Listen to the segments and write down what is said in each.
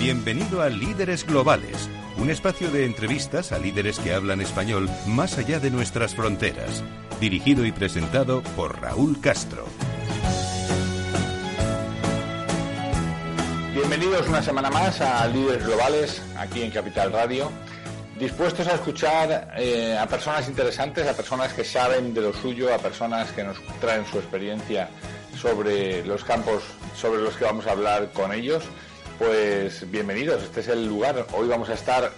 Bienvenido a Líderes Globales, un espacio de entrevistas a líderes que hablan español más allá de nuestras fronteras. Dirigido y presentado por Raúl Castro. Bienvenidos una semana más a Líderes Globales, aquí en Capital Radio. Dispuestos a escuchar a personas interesantes, a personas que saben de lo suyo, a personas que nos traen su experiencia sobre los campos sobre los que vamos a hablar con ellos. Pues bienvenidos, este es el lugar. Hoy vamos a estar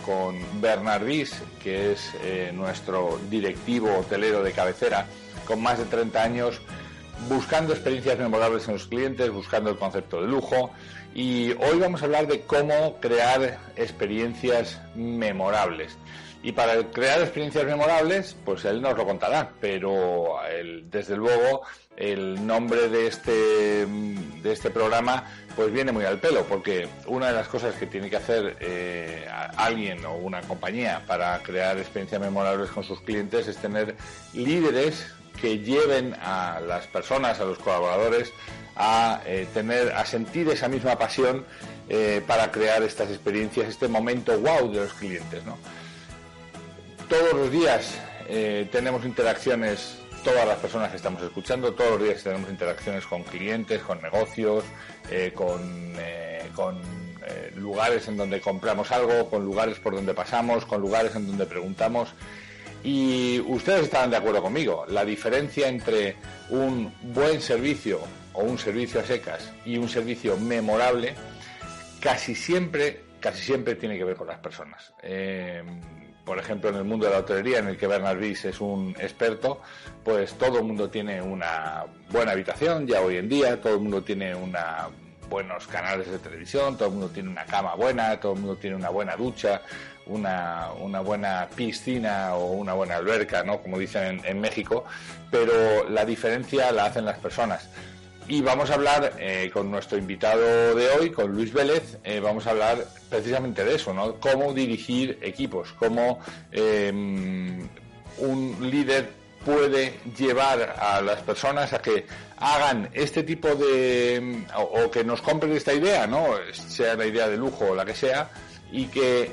con Bernard Ries, que es nuestro directivo hotelero de cabecera, con más de 30 años, buscando experiencias memorables en los clientes, buscando el concepto de lujo. Y hoy vamos a hablar de cómo crear experiencias memorables. Y para crear experiencias memorables, pues él nos lo contará, pero desde luego el nombre de este programa pues viene muy al pelo, porque una de las cosas que tiene que hacer alguien o una compañía para crear experiencias memorables con sus clientes es tener líderes que lleven a las personas, a los colaboradores, a sentir esa misma pasión para crear estas experiencias, este momento wow de los clientes, ¿no? Todos los días tenemos interacciones, todas las personas que estamos escuchando, todos los días tenemos interacciones con clientes, con negocios, con lugares en donde compramos algo, con lugares por donde pasamos, con lugares en donde preguntamos. Y ustedes estarán de acuerdo conmigo, la diferencia entre un buen servicio o un servicio a secas y un servicio memorable casi siempre tiene que ver con las personas. Por ejemplo, en el mundo de la hotelería, en el que Bernard Ries es un experto, pues todo el mundo tiene una buena habitación ya hoy en día, todo el mundo tiene buenos canales de televisión, todo el mundo tiene una cama buena, todo el mundo tiene una buena ducha, una buena piscina o una buena alberca, ¿no? Como dicen en México, pero la diferencia la hacen las personas. Y vamos a hablar con nuestro invitado de hoy, con Luis Vélez, vamos a hablar precisamente de eso, ¿no? Cómo dirigir equipos, cómo un líder puede llevar a las personas a que hagan este tipo de... o que nos compren esta idea, ¿no? Sea la idea de lujo o la que sea, y que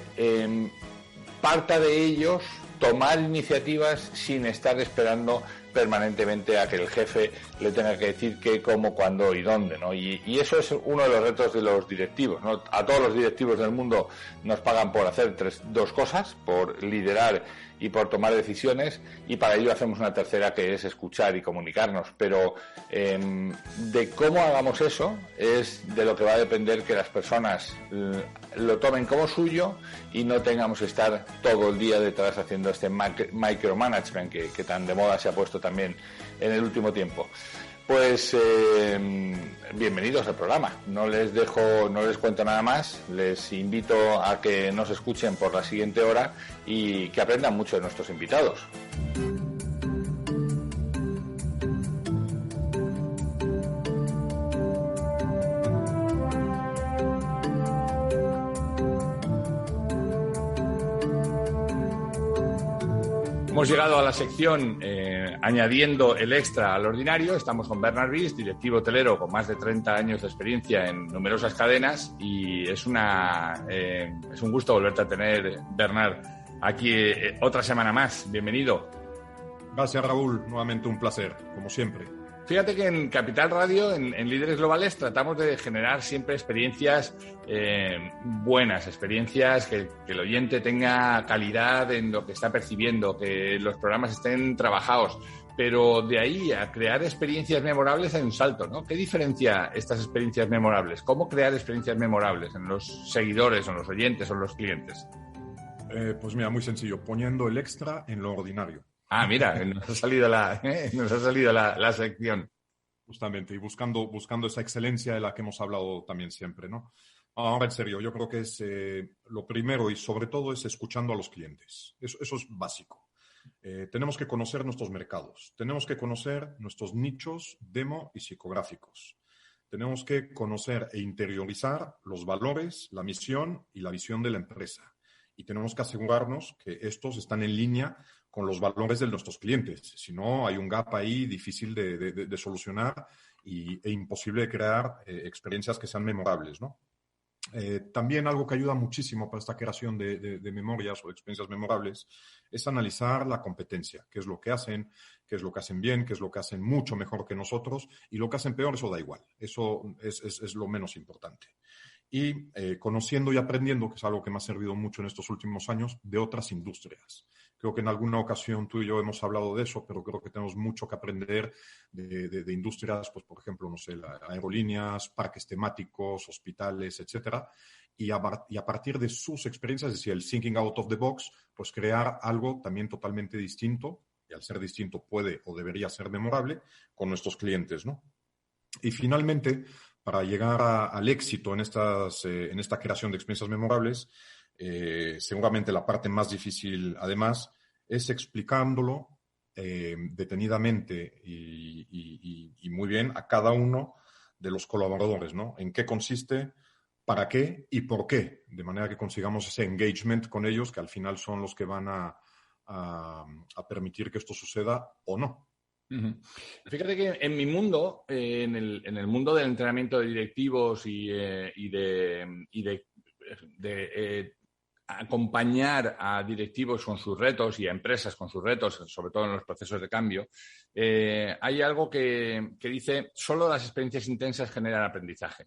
parta de ellos tomar iniciativas sin estar esperando permanentemente a que el jefe le tenga que decir qué, cómo, cuándo y dónde, ¿no? Y eso es uno de los retos de los directivos, ¿no? A todos los directivos del mundo nos pagan por hacer dos cosas, por liderar y por tomar decisiones, y para ello hacemos una tercera, que es escuchar y comunicarnos, pero de cómo hagamos eso es de lo que va a depender que las personas lo tomen como suyo y no tengamos que estar todo el día detrás haciendo este micromanagement que tan de moda se ha puesto también en el último tiempo. Pues bienvenidos al programa. No les cuento nada más. Les invito a que nos escuchen por la siguiente hora y que aprendan mucho de nuestros invitados. Hemos llegado a la sección añadiendo el extra al ordinario. Estamos con Bernard Ries, directivo hotelero con más de 30 años de experiencia en numerosas cadenas, y es un gusto volverte a tener, Bernard, aquí otra semana más. Bienvenido. Gracias, Raúl. Nuevamente un placer, como siempre. Fíjate que en Capital Radio, en Líderes Globales, tratamos de generar siempre experiencias buenas, experiencias que el oyente tenga calidad en lo que está percibiendo, que los programas estén trabajados, pero de ahí a crear experiencias memorables hay un salto, ¿no? ¿Qué diferencia estas experiencias memorables? ¿Cómo crear experiencias memorables en los seguidores, o en los oyentes, o en los clientes? Pues mira, muy sencillo, poniendo el extra en lo ordinario. Ah, mira, nos ha salido la sección. Justamente, y buscando esa excelencia de la que hemos hablado también siempre, ¿no? Ahora, en serio, yo creo que es lo primero y sobre todo es escuchando a los clientes. Eso es básico. Tenemos que conocer nuestros mercados, tenemos que conocer nuestros nichos demo y psicográficos. Tenemos que conocer e interiorizar los valores, la misión y la visión de la empresa. Y tenemos que asegurarnos que estos están en línea con los valores de nuestros clientes. Si no, hay un gap ahí difícil de solucionar e imposible de crear experiencias que sean memorables, ¿no? También algo que ayuda muchísimo para esta creación de memorias o de experiencias memorables es analizar la competencia, qué es lo que hacen, qué es lo que hacen bien, qué es lo que hacen mucho mejor que nosotros, y lo que hacen peor, eso da igual, eso es lo menos importante. Y conociendo y aprendiendo, que es algo que me ha servido mucho en estos últimos años, de otras industrias. Creo que en alguna ocasión tú y yo hemos hablado de eso, pero creo que tenemos mucho que aprender de industrias, pues por ejemplo, no sé, aerolíneas, parques temáticos, hospitales, etcétera, y a partir de sus experiencias, es decir, el thinking out of the box, pues crear algo también totalmente distinto, y al ser distinto puede o debería ser memorable, con nuestros clientes, ¿no? Y finalmente, para llegar al éxito en esta creación de experiencias memorables, seguramente la parte más difícil, además, es explicándolo detenidamente y muy bien a cada uno de los colaboradores, ¿no? En qué consiste, para qué y por qué, de manera que consigamos ese engagement con ellos, que al final son los que van a permitir que esto suceda o no. Uh-huh. Fíjate que en mi mundo, en el mundo del entrenamiento de directivos y de acompañar a directivos con sus retos y a empresas con sus retos, sobre todo en los procesos de cambio, hay algo que dice, solo las experiencias intensas generan aprendizaje.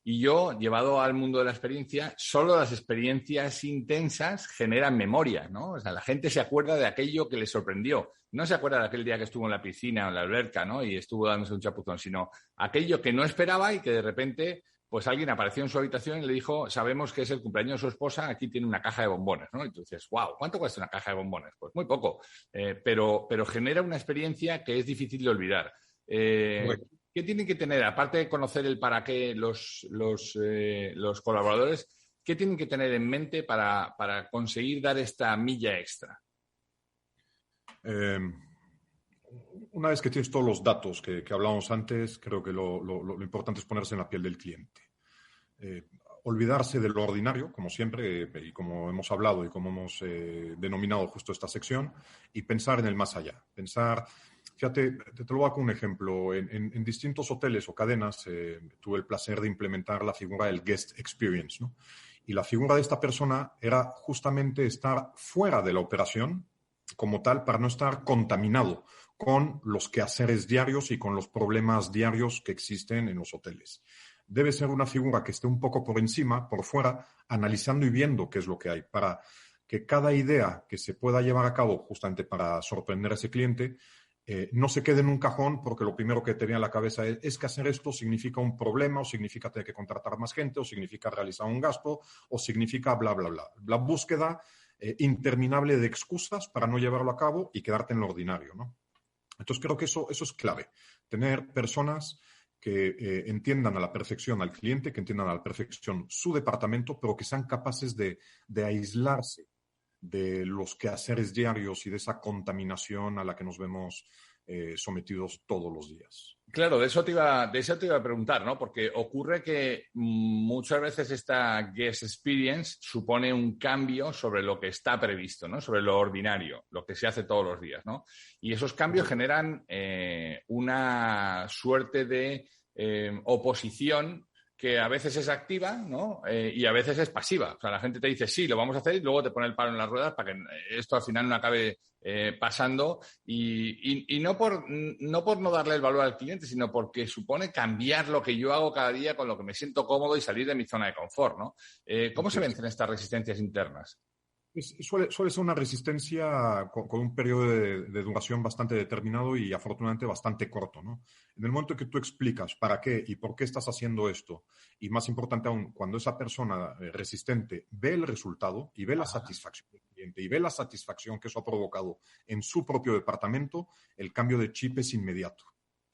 Y yo, llevado al mundo de la experiencia, solo las experiencias intensas generan memoria, ¿no? O sea, la gente se acuerda de aquello que le sorprendió. No se acuerda de aquel día que estuvo en la piscina o en la alberca, ¿no? Y estuvo dándose un chapuzón, sino aquello que no esperaba y que de repente, pues alguien apareció en su habitación y le dijo, sabemos que es el cumpleaños de su esposa, aquí tiene una caja de bombones, ¿no? Y tú dices, wow, ¿cuánto cuesta una caja de bombones? Pues muy poco, pero genera una experiencia que es difícil de olvidar. ¿Qué tienen que tener, aparte de conocer el para qué los colaboradores, qué tienen que tener en mente para conseguir dar esta milla extra? Una vez que tienes todos los datos que hablábamos antes, creo que lo importante es ponerse en la piel del cliente. Olvidarse de lo ordinario, como siempre, y como hemos hablado y como hemos denominado justo esta sección, y pensar en el más allá. Fíjate, te lo voy a dar con un ejemplo. En distintos hoteles o cadenas tuve el placer de implementar la figura del guest experience, ¿no? Y la figura de esta persona era justamente estar fuera de la operación como tal para no estar contaminado con los quehaceres diarios y con los problemas diarios que existen en los hoteles. Debe ser una figura que esté un poco por encima, por fuera, analizando y viendo qué es lo que hay, para que cada idea que se pueda llevar a cabo justamente para sorprender a ese cliente no se quede en un cajón porque lo primero que te viene a la cabeza es que hacer esto significa un problema o significa tener que contratar más gente o significa realizar un gasto o significa bla, bla, bla. La búsqueda interminable de excusas para no llevarlo a cabo y quedarte en lo ordinario, ¿no? Entonces creo que eso es clave. Tener personas que entiendan a la perfección al cliente, que entiendan a la perfección su departamento, pero que sean capaces de aislarse de los quehaceres diarios y de esa contaminación a la que nos vemos sometidos todos los días. Claro, de eso te iba a preguntar, ¿no? Porque ocurre que muchas veces esta guest experience supone un cambio sobre lo que está previsto, ¿no? Sobre lo ordinario, lo que se hace todos los días, ¿no? Y esos cambios generan una suerte de oposición que a veces es activa, ¿no? Y a veces es pasiva. O sea, la gente te dice, sí, lo vamos a hacer y luego te pone el palo en las ruedas para que esto al final no acabe pasando y no por no darle el valor al cliente, sino porque supone cambiar lo que yo hago cada día con lo que me siento cómodo y salir de mi zona de confort, ¿no? ¿Cómo se vencen estas resistencias internas? Suele ser una resistencia con un periodo de duración bastante determinado y afortunadamente bastante corto, ¿no? En el momento que tú explicas para qué y por qué estás haciendo esto, y más importante aún, cuando esa persona resistente ve el resultado y ve la satisfacción del cliente y ve la satisfacción que eso ha provocado en su propio departamento, el cambio de chip es inmediato.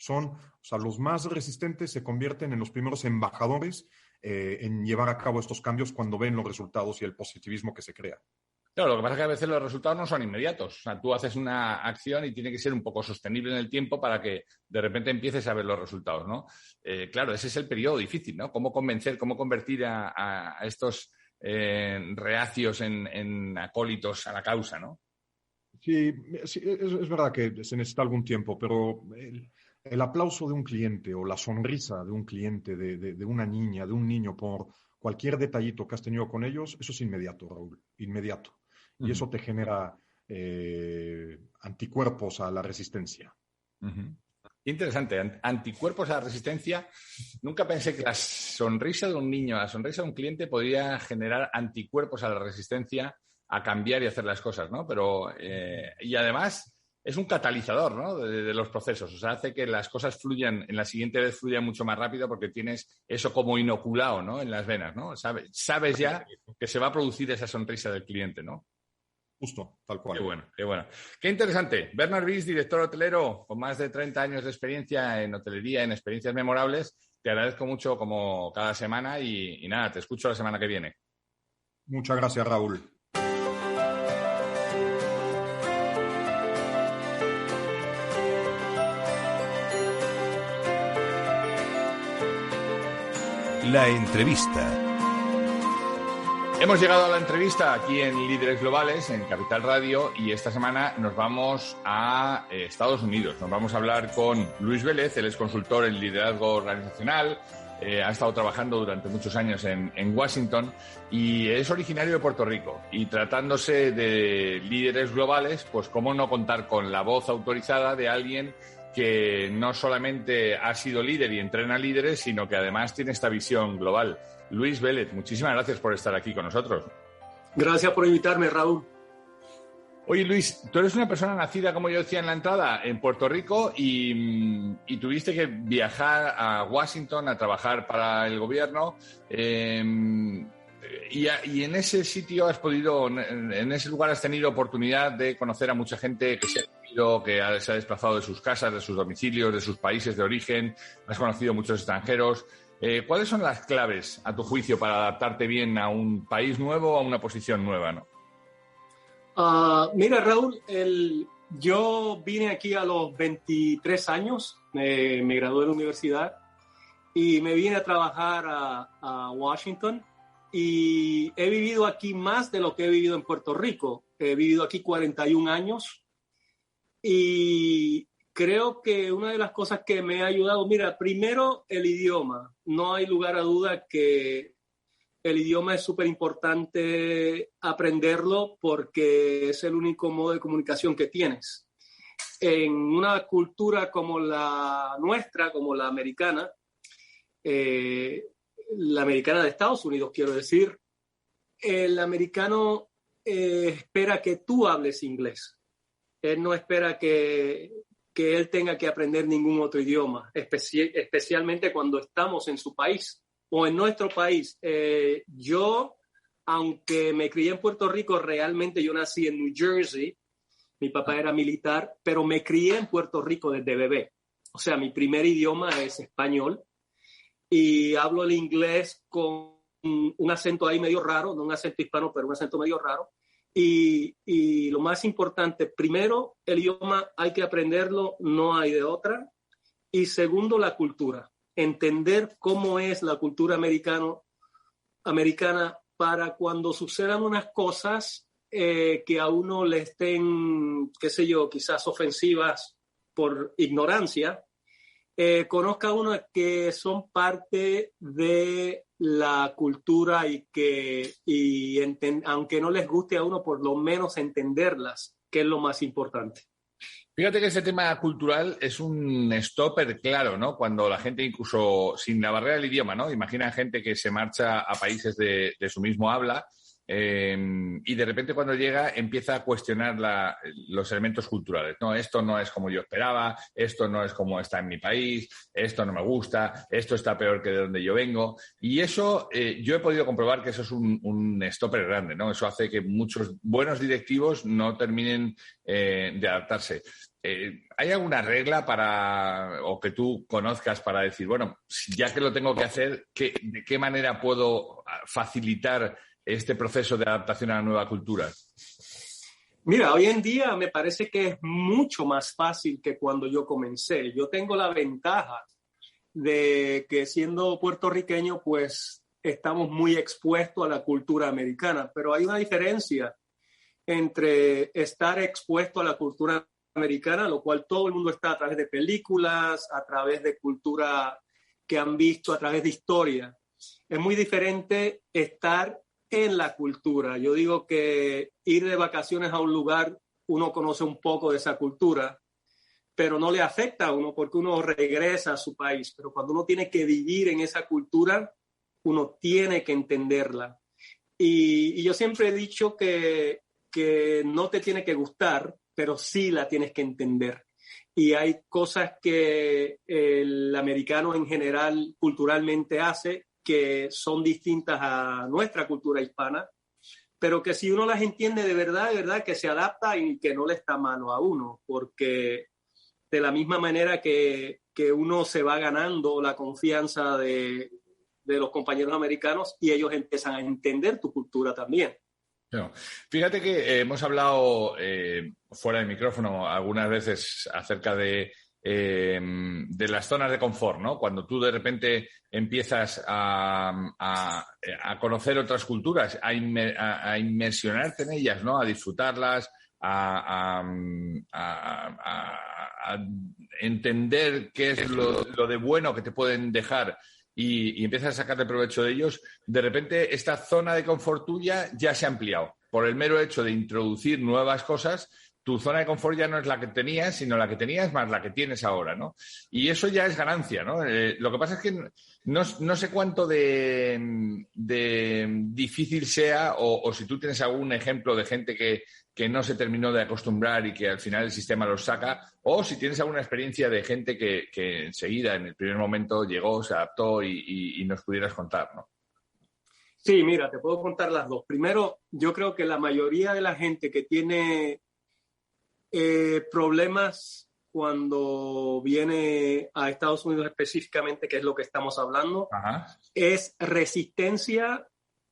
O sea, los más resistentes se convierten en los primeros embajadores en llevar a cabo estos cambios cuando ven los resultados y el positivismo que se crea. Claro, lo que pasa es que a veces los resultados no son inmediatos. O sea, tú haces una acción y tiene que ser un poco sostenible en el tiempo para que de repente empieces a ver los resultados, ¿no? Claro, ese es el periodo difícil, ¿no? Cómo convertir a estos reacios en acólitos a la causa, ¿no? Sí, es verdad que se necesita algún tiempo, pero el aplauso de un cliente o la sonrisa de un cliente, de una niña, de un niño por cualquier detallito que has tenido con ellos, eso es inmediato, Raúl, inmediato. Y eso te genera anticuerpos a la resistencia. Interesante, anticuerpos a la resistencia. Nunca pensé que la sonrisa de un niño, la sonrisa de un cliente podía generar anticuerpos a la resistencia a cambiar y hacer las cosas, ¿no? Pero, y además es un catalizador, ¿no? de los procesos. O sea, hace que las cosas fluyan, en la siguiente vez fluyan mucho más rápido porque tienes eso como inoculado, ¿no? En las venas, ¿no? Sabes ya que se va a producir esa sonrisa del cliente, ¿no? Justo, tal cual. Qué bueno, qué bueno. Qué interesante. Bernard Ries, director hotelero, con más de 30 años de experiencia en hotelería, en experiencias memorables. Te agradezco mucho como cada semana y nada, te escucho la semana que viene. Muchas gracias, Raúl. La entrevista. Hemos llegado a la entrevista aquí en Líderes Globales, en Capital Radio, y esta semana nos vamos a Estados Unidos. Nos vamos a hablar con Luis Vélez, él es consultor en liderazgo organizacional, ha estado trabajando durante muchos años en Washington y es originario de Puerto Rico. Y tratándose de líderes globales, pues cómo no contar con la voz autorizada de alguien que no solamente ha sido líder y entrena líderes, sino que además tiene esta visión global. Luis Vélez, muchísimas gracias por estar aquí con nosotros. Gracias por invitarme, Raúl. Oye, Luis, tú eres una persona nacida, como yo decía en la entrada, en Puerto Rico y tuviste que viajar a Washington a trabajar para el gobierno. Y en ese sitio has podido, en ese lugar has tenido oportunidad de conocer a mucha gente que se ha desplazado de sus casas, de sus domicilios, de sus países de origen. Has conocido muchos extranjeros. ¿Cuáles son las claves, a tu juicio, para adaptarte bien a un país nuevo o a una posición nueva, ¿no? Mira, Raúl, yo vine aquí a los 23 años, me gradué de la universidad y me vine a trabajar a Washington y he vivido aquí más de lo que he vivido en Puerto Rico. He vivido aquí 41 años y creo que una de las cosas que me ha ayudado, mira, primero el idioma. No hay lugar a duda que el idioma es súper importante aprenderlo porque es el único modo de comunicación que tienes. En una cultura como la nuestra, como la americana de Estados Unidos, quiero decir, el americano espera que tú hables inglés. Él no espera que él tenga que aprender ningún otro idioma, especialmente cuando estamos en su país o en nuestro país. Yo, aunque me crié en Puerto Rico, realmente yo nací en New Jersey. Mi papá era militar, pero me crié en Puerto Rico desde bebé. O sea, mi primer idioma es español y hablo el inglés con un acento ahí medio raro, no un acento hispano, pero un acento medio raro. Y lo más importante, primero, el idioma hay que aprenderlo, no hay de otra. Y segundo, la cultura. Entender cómo es la cultura americana para cuando sucedan unas cosas que a uno le estén, qué sé yo, quizás ofensivas por ignorancia, conozca uno que son parte de la cultura y aunque no les guste a uno, por lo menos entenderlas, que es lo más importante. Fíjate que ese tema cultural es un stopper claro, ¿no? Cuando la gente, incluso sin la barrera del idioma, ¿no? Imagina gente que se marcha a países de su mismo habla y de repente cuando llega empieza a cuestionar los elementos culturales. No, esto no es como yo esperaba, esto no es como está en mi país, esto no me gusta, esto está peor que de donde yo vengo. Y eso, yo he podido comprobar que eso es un stopper grande, ¿no? Eso hace que muchos buenos directivos no terminen de adaptarse. ¿Hay alguna regla o que tú conozcas para decir, bueno, ya que lo tengo que hacer, ¿de qué manera puedo facilitar este proceso de adaptación a la nueva cultura? Mira, hoy en día me parece que es mucho más fácil que cuando yo comencé. Yo tengo la ventaja de que siendo puertorriqueño, pues estamos muy expuestos a la cultura americana, pero hay una diferencia entre estar expuesto a la cultura americana, lo cual todo el mundo está a través de películas, a través de cultura que han visto, a través de historia. es muy diferente estar en la cultura. Yo digo que ir de vacaciones a un lugar, uno conoce un poco de esa cultura, pero no le afecta a uno porque uno regresa a su país. Pero cuando uno tiene que vivir en esa cultura, uno tiene que entenderla. Y yo siempre he dicho que no te tiene que gustar, pero sí la tienes que entender. Y hay cosas que el americano en general culturalmente hace que son distintas a nuestra cultura hispana, pero que si uno las entiende de verdad que se adapta y que no le está malo a uno, porque de la misma manera que uno se va ganando la confianza de los compañeros americanos y ellos empiezan a entender tu cultura también. No. Fíjate que hemos hablado fuera del micrófono algunas veces acerca de las zonas de confort, ¿no? Cuando tú de repente empiezas a conocer otras culturas, a inmersionarte en ellas, ¿no? A disfrutarlas, a entender qué es lo de bueno que te pueden dejar y empiezas a sacarle provecho de ellos, de repente esta zona de confort tuya ya se ha ampliado. Por el mero hecho de introducir nuevas cosas, tu zona de confort ya no es la que tenías, sino la que tenías más la que tienes ahora, ¿no? Y eso ya es ganancia, ¿no? Lo que pasa es que no sé cuánto de difícil sea o si tú tienes algún ejemplo de gente que no se terminó de acostumbrar y que al final el sistema los saca, o si tienes alguna experiencia de gente que enseguida, en el primer momento, llegó, se adaptó y nos pudieras contar, ¿no? Sí, mira, te puedo contar las dos. Primero, yo creo que la mayoría de la gente que tiene problemas cuando viene a Estados Unidos específicamente, que es lo que estamos hablando, Ajá. es resistencia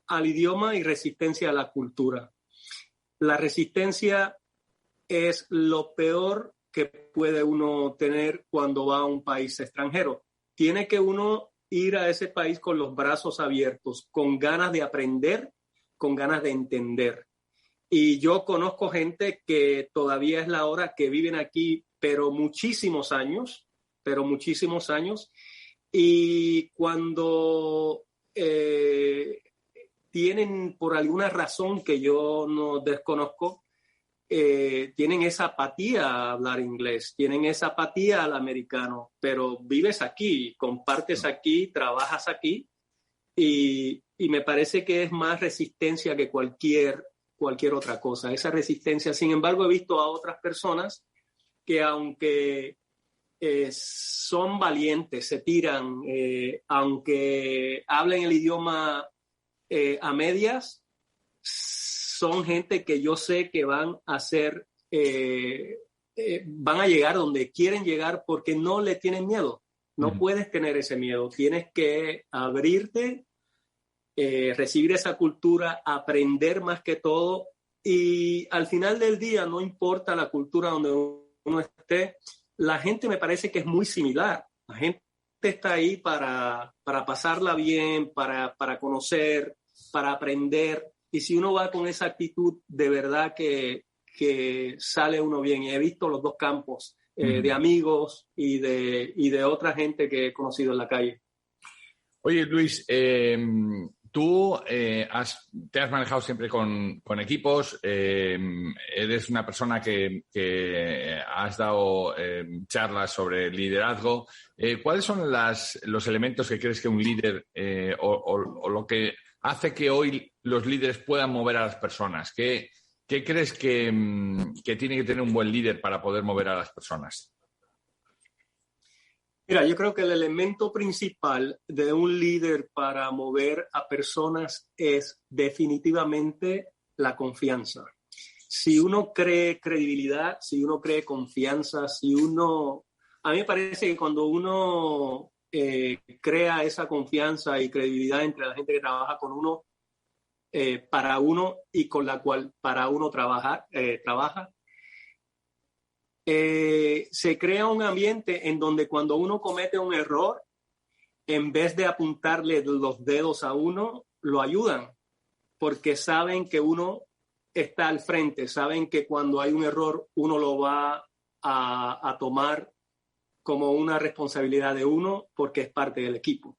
al idioma y resistencia a la cultura. La resistencia es lo peor que puede uno tener cuando va a un país extranjero. Tiene que uno ir a ese país con los brazos abiertos, con ganas de aprender, con ganas de entender. Y yo conozco gente que todavía es la hora que viven aquí, pero muchísimos años, y cuando tienen por alguna razón que yo no desconozco, tienen esa apatía a hablar inglés, tienen esa apatía al americano, pero vives aquí, compartes aquí, trabajas aquí y me parece que es más resistencia que cualquier otra cosa. Esa resistencia, sin embargo, he visto a otras personas que aunque son valientes, se tiran, aunque hablen el idioma a medias, son gente que yo sé que van a llegar donde quieren llegar porque no le tienen miedo. No puedes tener ese miedo. Tienes que abrirte, recibir esa cultura, aprender más que todo. Y al final del día, no importa la cultura donde uno esté, la gente me parece que es muy similar. La gente está ahí para pasarla bien, para conocer, para aprender. Y si uno va con esa actitud, de verdad que sale uno bien. Y he visto los dos campos, de amigos y de otra gente que he conocido en la calle. Oye, Luis, tú te has manejado siempre con equipos, eres una persona que has dado charlas sobre liderazgo. ¿Cuáles son los elementos que crees que un líder o lo que hace que hoy los líderes puedan mover a las personas? ¿Qué crees que tiene que tener un buen líder para poder mover a las personas? Mira, yo creo que el elemento principal de un líder para mover a personas es definitivamente la confianza. Si uno cree credibilidad, si uno cree confianza, a mí me parece que cuando uno crea esa confianza y credibilidad entre la gente que trabaja con uno, para uno y con la cual para uno trabaja, se crea un ambiente en donde cuando uno comete un error, en vez de apuntarle los dedos a uno, lo ayudan, porque saben que uno está al frente, saben que cuando hay un error uno lo va a tomar como una responsabilidad de uno porque es parte del equipo.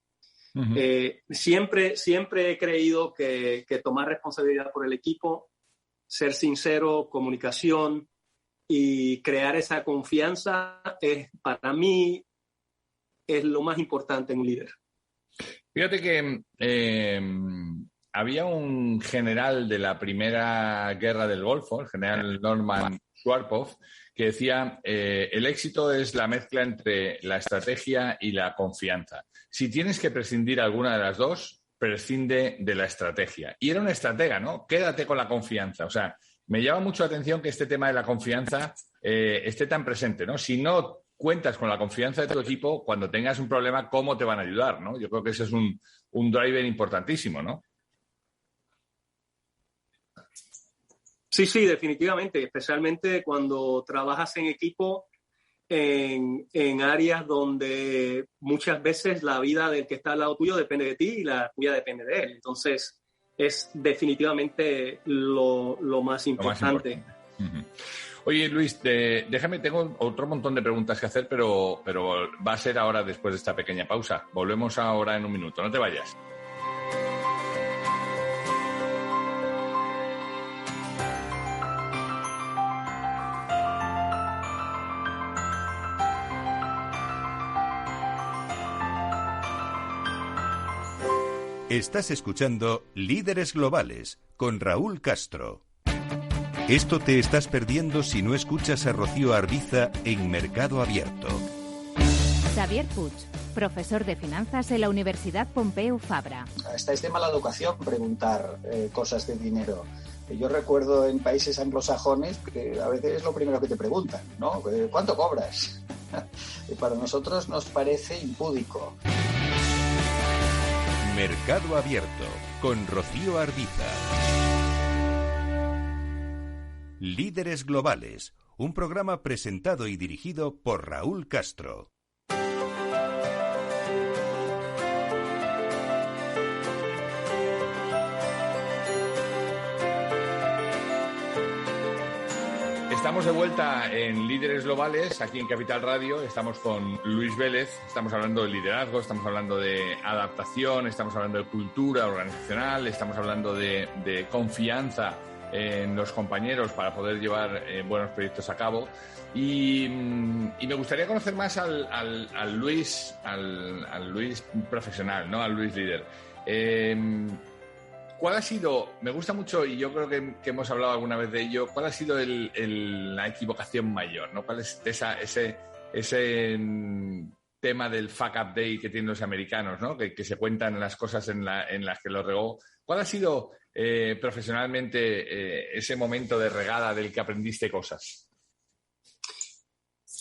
Siempre he creído que tomar responsabilidad por el equipo, ser sincero, comunicación y crear esa confianza para mí es lo más importante en un líder. Fíjate que había un general de la primera guerra del Golfo, el general Norman Schwarzkopf, que decía, el éxito es la mezcla entre la estrategia y la confianza. Si tienes que prescindir alguna de las dos, prescinde de la estrategia. Y era un estratega, ¿no? Quédate con la confianza. O sea, me llama mucho la atención que este tema de la confianza esté tan presente, ¿no? Si no cuentas con la confianza de tu equipo, cuando tengas un problema, ¿cómo te van a ayudar, no? Yo creo que ese es un driver importantísimo, ¿no? Sí, definitivamente, especialmente cuando trabajas en equipo en áreas donde muchas veces la vida del que está al lado tuyo depende de ti y la tuya depende de él. Entonces, es definitivamente lo más importante. Oye, Luis, déjame, tengo otro montón de preguntas que hacer, pero va a ser ahora después de esta pequeña pausa. Volvemos ahora en un minuto, no te vayas. Estás escuchando Líderes Globales con Raúl Castro. Esto te estás perdiendo si no escuchas a Rocío Arbiza en Mercado Abierto. Xavier Puig, profesor de finanzas en la Universidad Pompeu Fabra. Es de mala educación preguntar cosas de dinero. Yo recuerdo en países anglosajones que a veces es lo primero que te preguntan, ¿no? ¿Cuánto cobras? Y para nosotros nos parece impúdico. Mercado Abierto con Rocío Arbiza. Líderes Globales, un programa presentado y dirigido por Raúl Castro. Estamos de vuelta en Líderes Globales, aquí en Capital Radio. Estamos con Luis Vélez, estamos hablando de liderazgo, estamos hablando de adaptación, estamos hablando de cultura organizacional, estamos hablando de confianza en los compañeros para poder llevar buenos proyectos a cabo. Y me gustaría conocer más al Luis profesional, ¿no? Al Luis líder. ¿Cuál ha sido, me gusta mucho, y yo creo que hemos hablado alguna vez de ello, cuál ha sido la equivocación mayor, ¿no? ¿Cuál es ese tema del fuck up day que tienen los americanos, ¿no? Que se cuentan las cosas en las que lo regó? ¿Cuál ha sido profesionalmente ese momento de regada del que aprendiste cosas?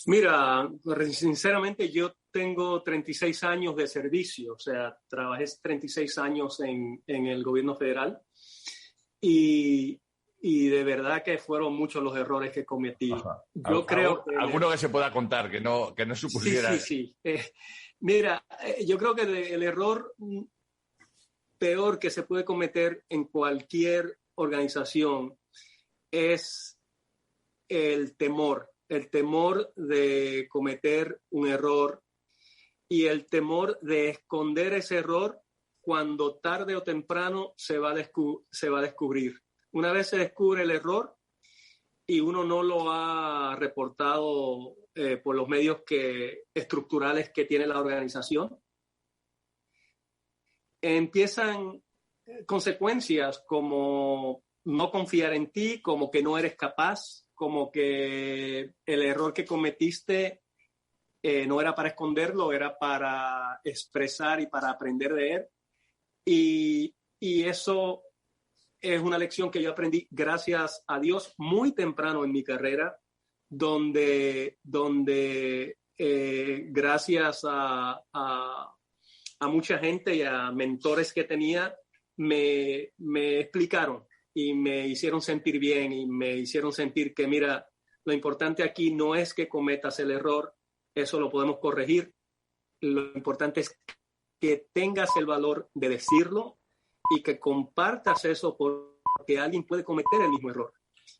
Mira, sinceramente yo tengo 36 años de servicio, o sea, trabajé 36 años en el gobierno federal y de verdad que fueron muchos los errores que cometí. Ajá. Yo creo que... Alguno que se pueda contar, que no supusiera. Sí. Mira, yo creo que el error peor que se puede cometer en cualquier organización es el temor de cometer un error y el temor de esconder ese error cuando tarde o temprano se va a descubrir. Una vez se descubre el error y uno no lo ha reportado por los medios estructurales que tiene la organización, empiezan consecuencias como no confiar en ti, como que no eres capaz, como que el error que cometiste no era para esconderlo, era para expresar y para aprender de él. Y eso es una lección que yo aprendí, gracias a Dios, muy temprano en mi carrera, donde gracias a mucha gente y a mentores que tenía, me explicaron y me hicieron sentir bien y me hicieron sentir que, mira, lo importante aquí no es que cometas el error, eso lo podemos corregir. Lo importante es que tengas el valor de decirlo y que compartas eso porque alguien puede cometer el mismo error.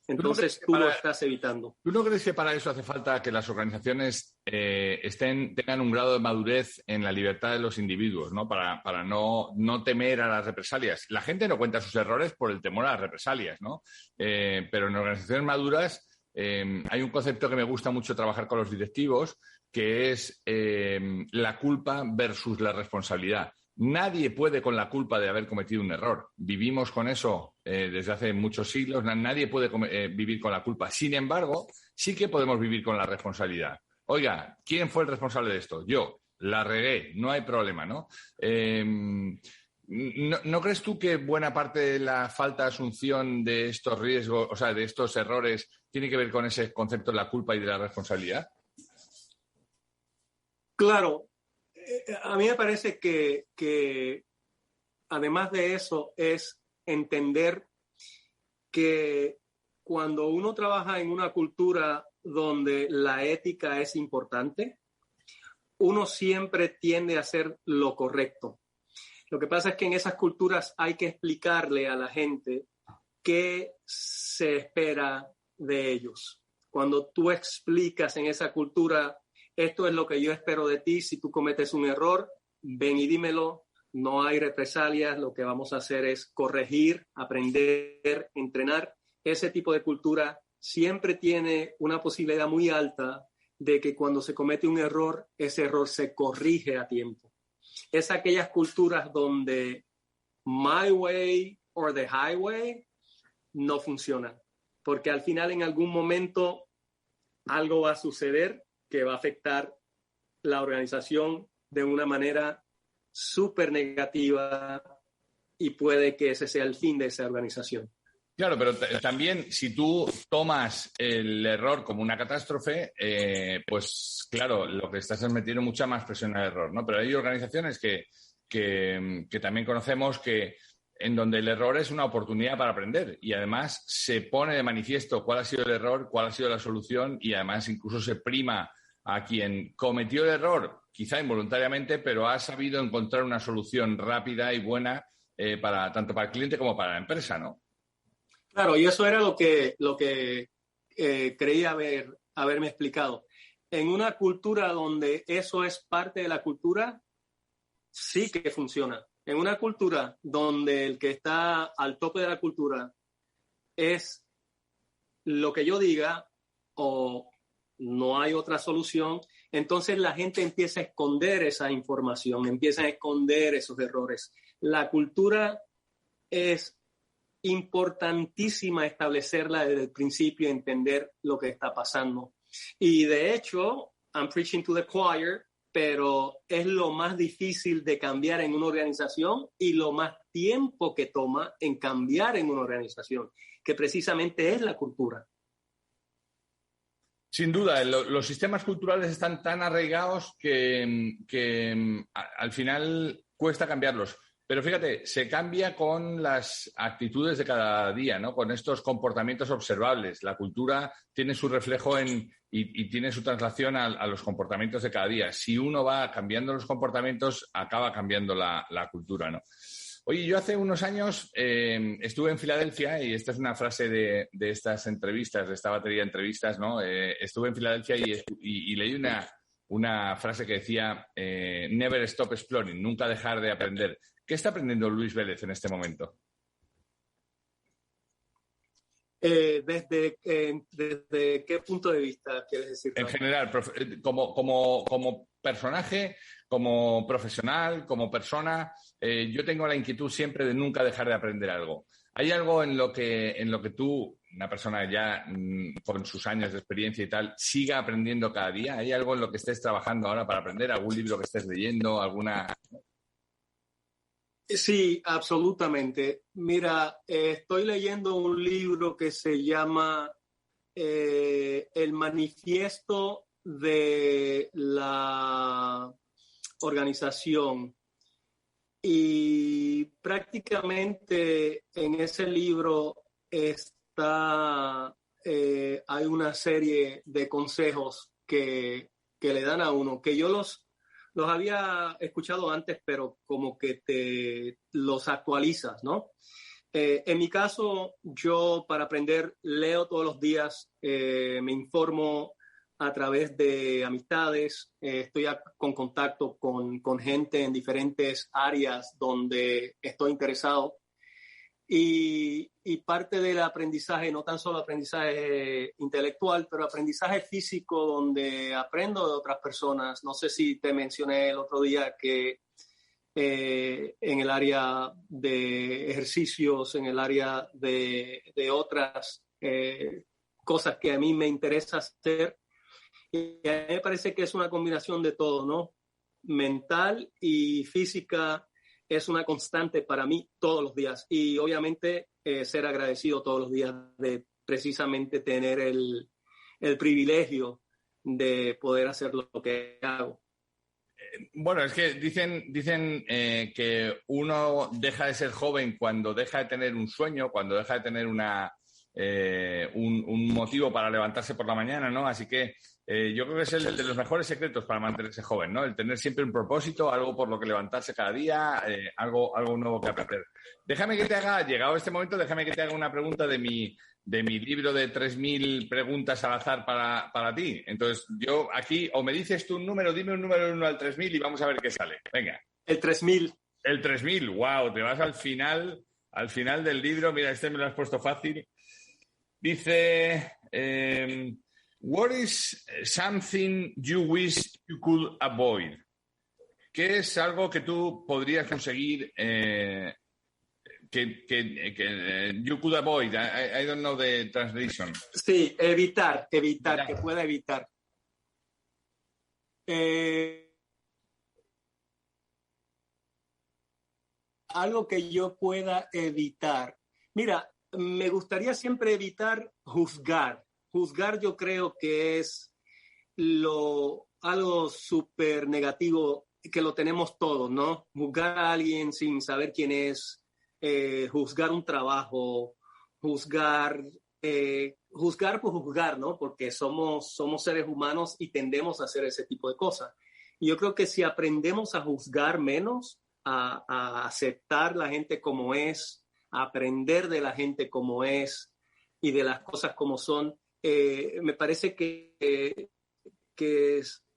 entonces tú lo estás evitando. ¿Tú no crees que para eso hace falta que las organizaciones tengan un grado de madurez en la libertad de los individuos, ¿no? Para no temer a las represalias? La gente no cuenta sus errores por el temor a las represalias, ¿no? Pero en organizaciones maduras hay un concepto que me gusta mucho trabajar con los directivos, que es la culpa versus la responsabilidad. Nadie puede con la culpa de haber cometido un error. Vivimos con eso desde hace muchos siglos. Nadie puede vivir con la culpa. Sin embargo, sí que podemos vivir con la responsabilidad. Oiga, ¿quién fue el responsable de esto? Yo. La regué. No hay problema, ¿no? ¿No crees tú que buena parte de la falta de asunción de estos riesgos, o sea, de estos errores, tiene que ver con ese concepto de la culpa y de la responsabilidad? Claro. A mí me parece que además de eso es entender que cuando uno trabaja en una cultura donde la ética es importante, uno siempre tiende a hacer lo correcto. Lo que pasa es que en esas culturas hay que explicarle a la gente qué se espera de ellos. Cuando tú explicas en esa cultura, esto es lo que yo espero de ti, si tú cometes un error, ven y dímelo, no hay represalias, lo que vamos a hacer es corregir, aprender, entrenar. Ese tipo de cultura siempre tiene una posibilidad muy alta de que cuando se comete un error, ese error se corrige a tiempo. Es aquellas culturas donde my way or the highway no funcionan, porque al final en algún momento algo va a suceder que va a afectar la organización de una manera súper negativa y puede que ese sea el fin de esa organización. Claro, pero también si tú tomas el error como una catástrofe, pues claro, lo que estás es metiendo mucha más presión al error, ¿no? Pero hay organizaciones que también conocemos en donde el error es una oportunidad para aprender y además se pone de manifiesto cuál ha sido el error, cuál ha sido la solución y además incluso se prima a quien cometió el error, quizá involuntariamente, pero ha sabido encontrar una solución rápida y buena tanto para el cliente como para la empresa, ¿no? Claro, y eso era lo que creía haberme explicado. En una cultura donde eso es parte de la cultura, sí que funciona. En una cultura donde el que está al tope de la cultura es lo que yo diga o no hay otra solución, entonces la gente empieza a esconder esa información, empieza a esconder esos errores. La cultura es importantísima establecerla desde el principio, entender lo que está pasando. Y de hecho, I'm preaching to the choir, pero es lo más difícil de cambiar en una organización y lo más tiempo que toma en cambiar en una organización, que precisamente es la cultura. Sin duda, los sistemas culturales están tan arraigados que al final cuesta cambiarlos. Pero fíjate, se cambia con las actitudes de cada día, ¿no? Con estos comportamientos observables. La cultura tiene su reflejo y tiene su traslación a los comportamientos de cada día. Si uno va cambiando los comportamientos, acaba cambiando la cultura, ¿no? Oye, yo hace unos años estuve en Filadelfia, y esta es una frase de estas entrevistas, de esta batería de entrevistas, ¿no? Estuve en Filadelfia y leí una frase que decía never stop exploring, nunca dejar de aprender. ¿Qué está aprendiendo Luis Vélez en este momento? ¿Desde qué punto de vista quieres decir? En general, como personaje, como profesional, como persona, yo tengo la inquietud siempre de nunca dejar de aprender algo. ¿Hay algo en lo que tú, una persona ya con sus años de experiencia y tal, siga aprendiendo cada día? ¿Hay algo en lo que estés trabajando ahora para aprender? ¿Algún libro que estés leyendo? ¿Alguna...? Sí, absolutamente. Mira, estoy leyendo un libro que se llama El Manifiesto de la Organización. Y prácticamente en ese libro hay una serie de consejos que le dan a uno, que yo los había escuchado antes, pero como que te los actualizas, ¿no? En mi caso, yo para aprender leo todos los días, me informo a través de amistades, estoy con contacto con gente en diferentes áreas donde estoy interesado. Y parte del aprendizaje, no tan solo aprendizaje intelectual, pero aprendizaje físico, donde aprendo de otras personas. No sé si te mencioné el otro día que en el área de ejercicios, en el área de otras cosas que a mí me interesa hacer. Y a mí me parece que es una combinación de todo, ¿no? Mental y física es una constante para mí todos los días. Y obviamente ser agradecido todos los días de precisamente tener el privilegio de poder hacer lo que hago. Bueno, es que dicen que uno deja de ser joven cuando deja de tener un sueño, cuando deja de tener un motivo para levantarse por la mañana, ¿no? Así que yo creo que es el de los mejores secretos para mantenerse joven, ¿no? El tener siempre un propósito, algo por lo que levantarse cada día, algo nuevo que aprender. Llegado este momento, déjame que te haga una pregunta de mi libro de 3.000 preguntas al azar para ti. Entonces, yo aquí, o me dices tú un número, dime un número del 1 al 3.000 y vamos a ver qué sale. Venga. El 3.000. El 3.000, wow, te vas al final del libro. Mira, este me lo has puesto fácil. Dice, what is something you wish you could avoid? ¿Qué es algo que tú podrías conseguir que you could avoid? I don't know the translation. Sí, evitar, que pueda evitar. Algo que yo pueda evitar. Mira, me gustaría siempre evitar juzgar. Juzgar yo creo que es algo súper negativo que lo tenemos todos, ¿no? Juzgar a alguien sin saber quién es, juzgar un trabajo, juzgar por juzgar, ¿no? Porque somos seres humanos y tendemos a hacer ese tipo de cosas. Y yo creo que si aprendemos a juzgar menos, a aceptar la gente como es, a aprender de la gente como es y de las cosas como son, me parece que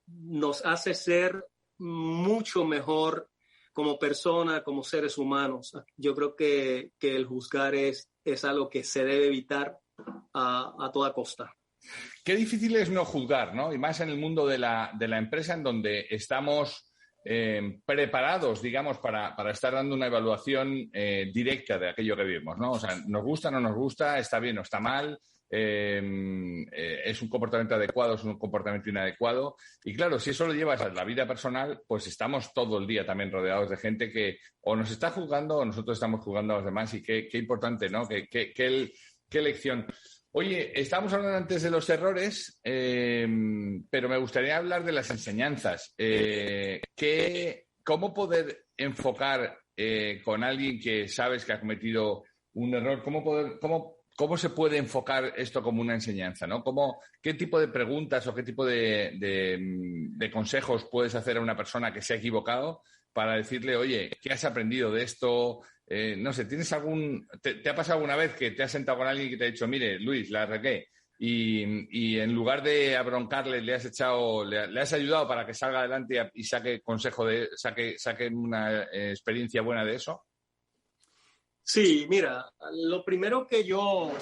nos hace ser mucho mejor como persona, como seres humanos. Yo creo que el juzgar es algo que se debe evitar a toda costa. Qué difícil es no juzgar, ¿no? Y más en el mundo de la empresa, en donde estamos preparados, digamos, para estar dando una evaluación directa de aquello que vivimos, ¿no? O sea, nos gusta, no nos gusta, está bien o está mal, es un comportamiento adecuado, es un comportamiento inadecuado. Y claro, si eso lo llevas a la vida personal, pues estamos todo el día también rodeados de gente que o nos está juzgando o nosotros estamos juzgando a los demás. Y qué importante, ¿no? Qué lección. Oye, estábamos hablando antes de los errores, pero me gustaría hablar de las enseñanzas. ¿Cómo poder enfocar con alguien que sabes que ha cometido un error? ¿Cómo se puede enfocar esto como una enseñanza, ¿no? ¿Qué tipo de preguntas o qué tipo de consejos puedes hacer a una persona que se ha equivocado para decirle, oye, ¿qué has aprendido de esto? No sé, ¿tienes te ha pasado alguna vez que te has sentado con alguien que te ha dicho, mire, Luis, la regué, y en lugar de abroncarle le has ayudado para que salga adelante y saque saque una experiencia buena de eso? Sí, mira, lo primero que yo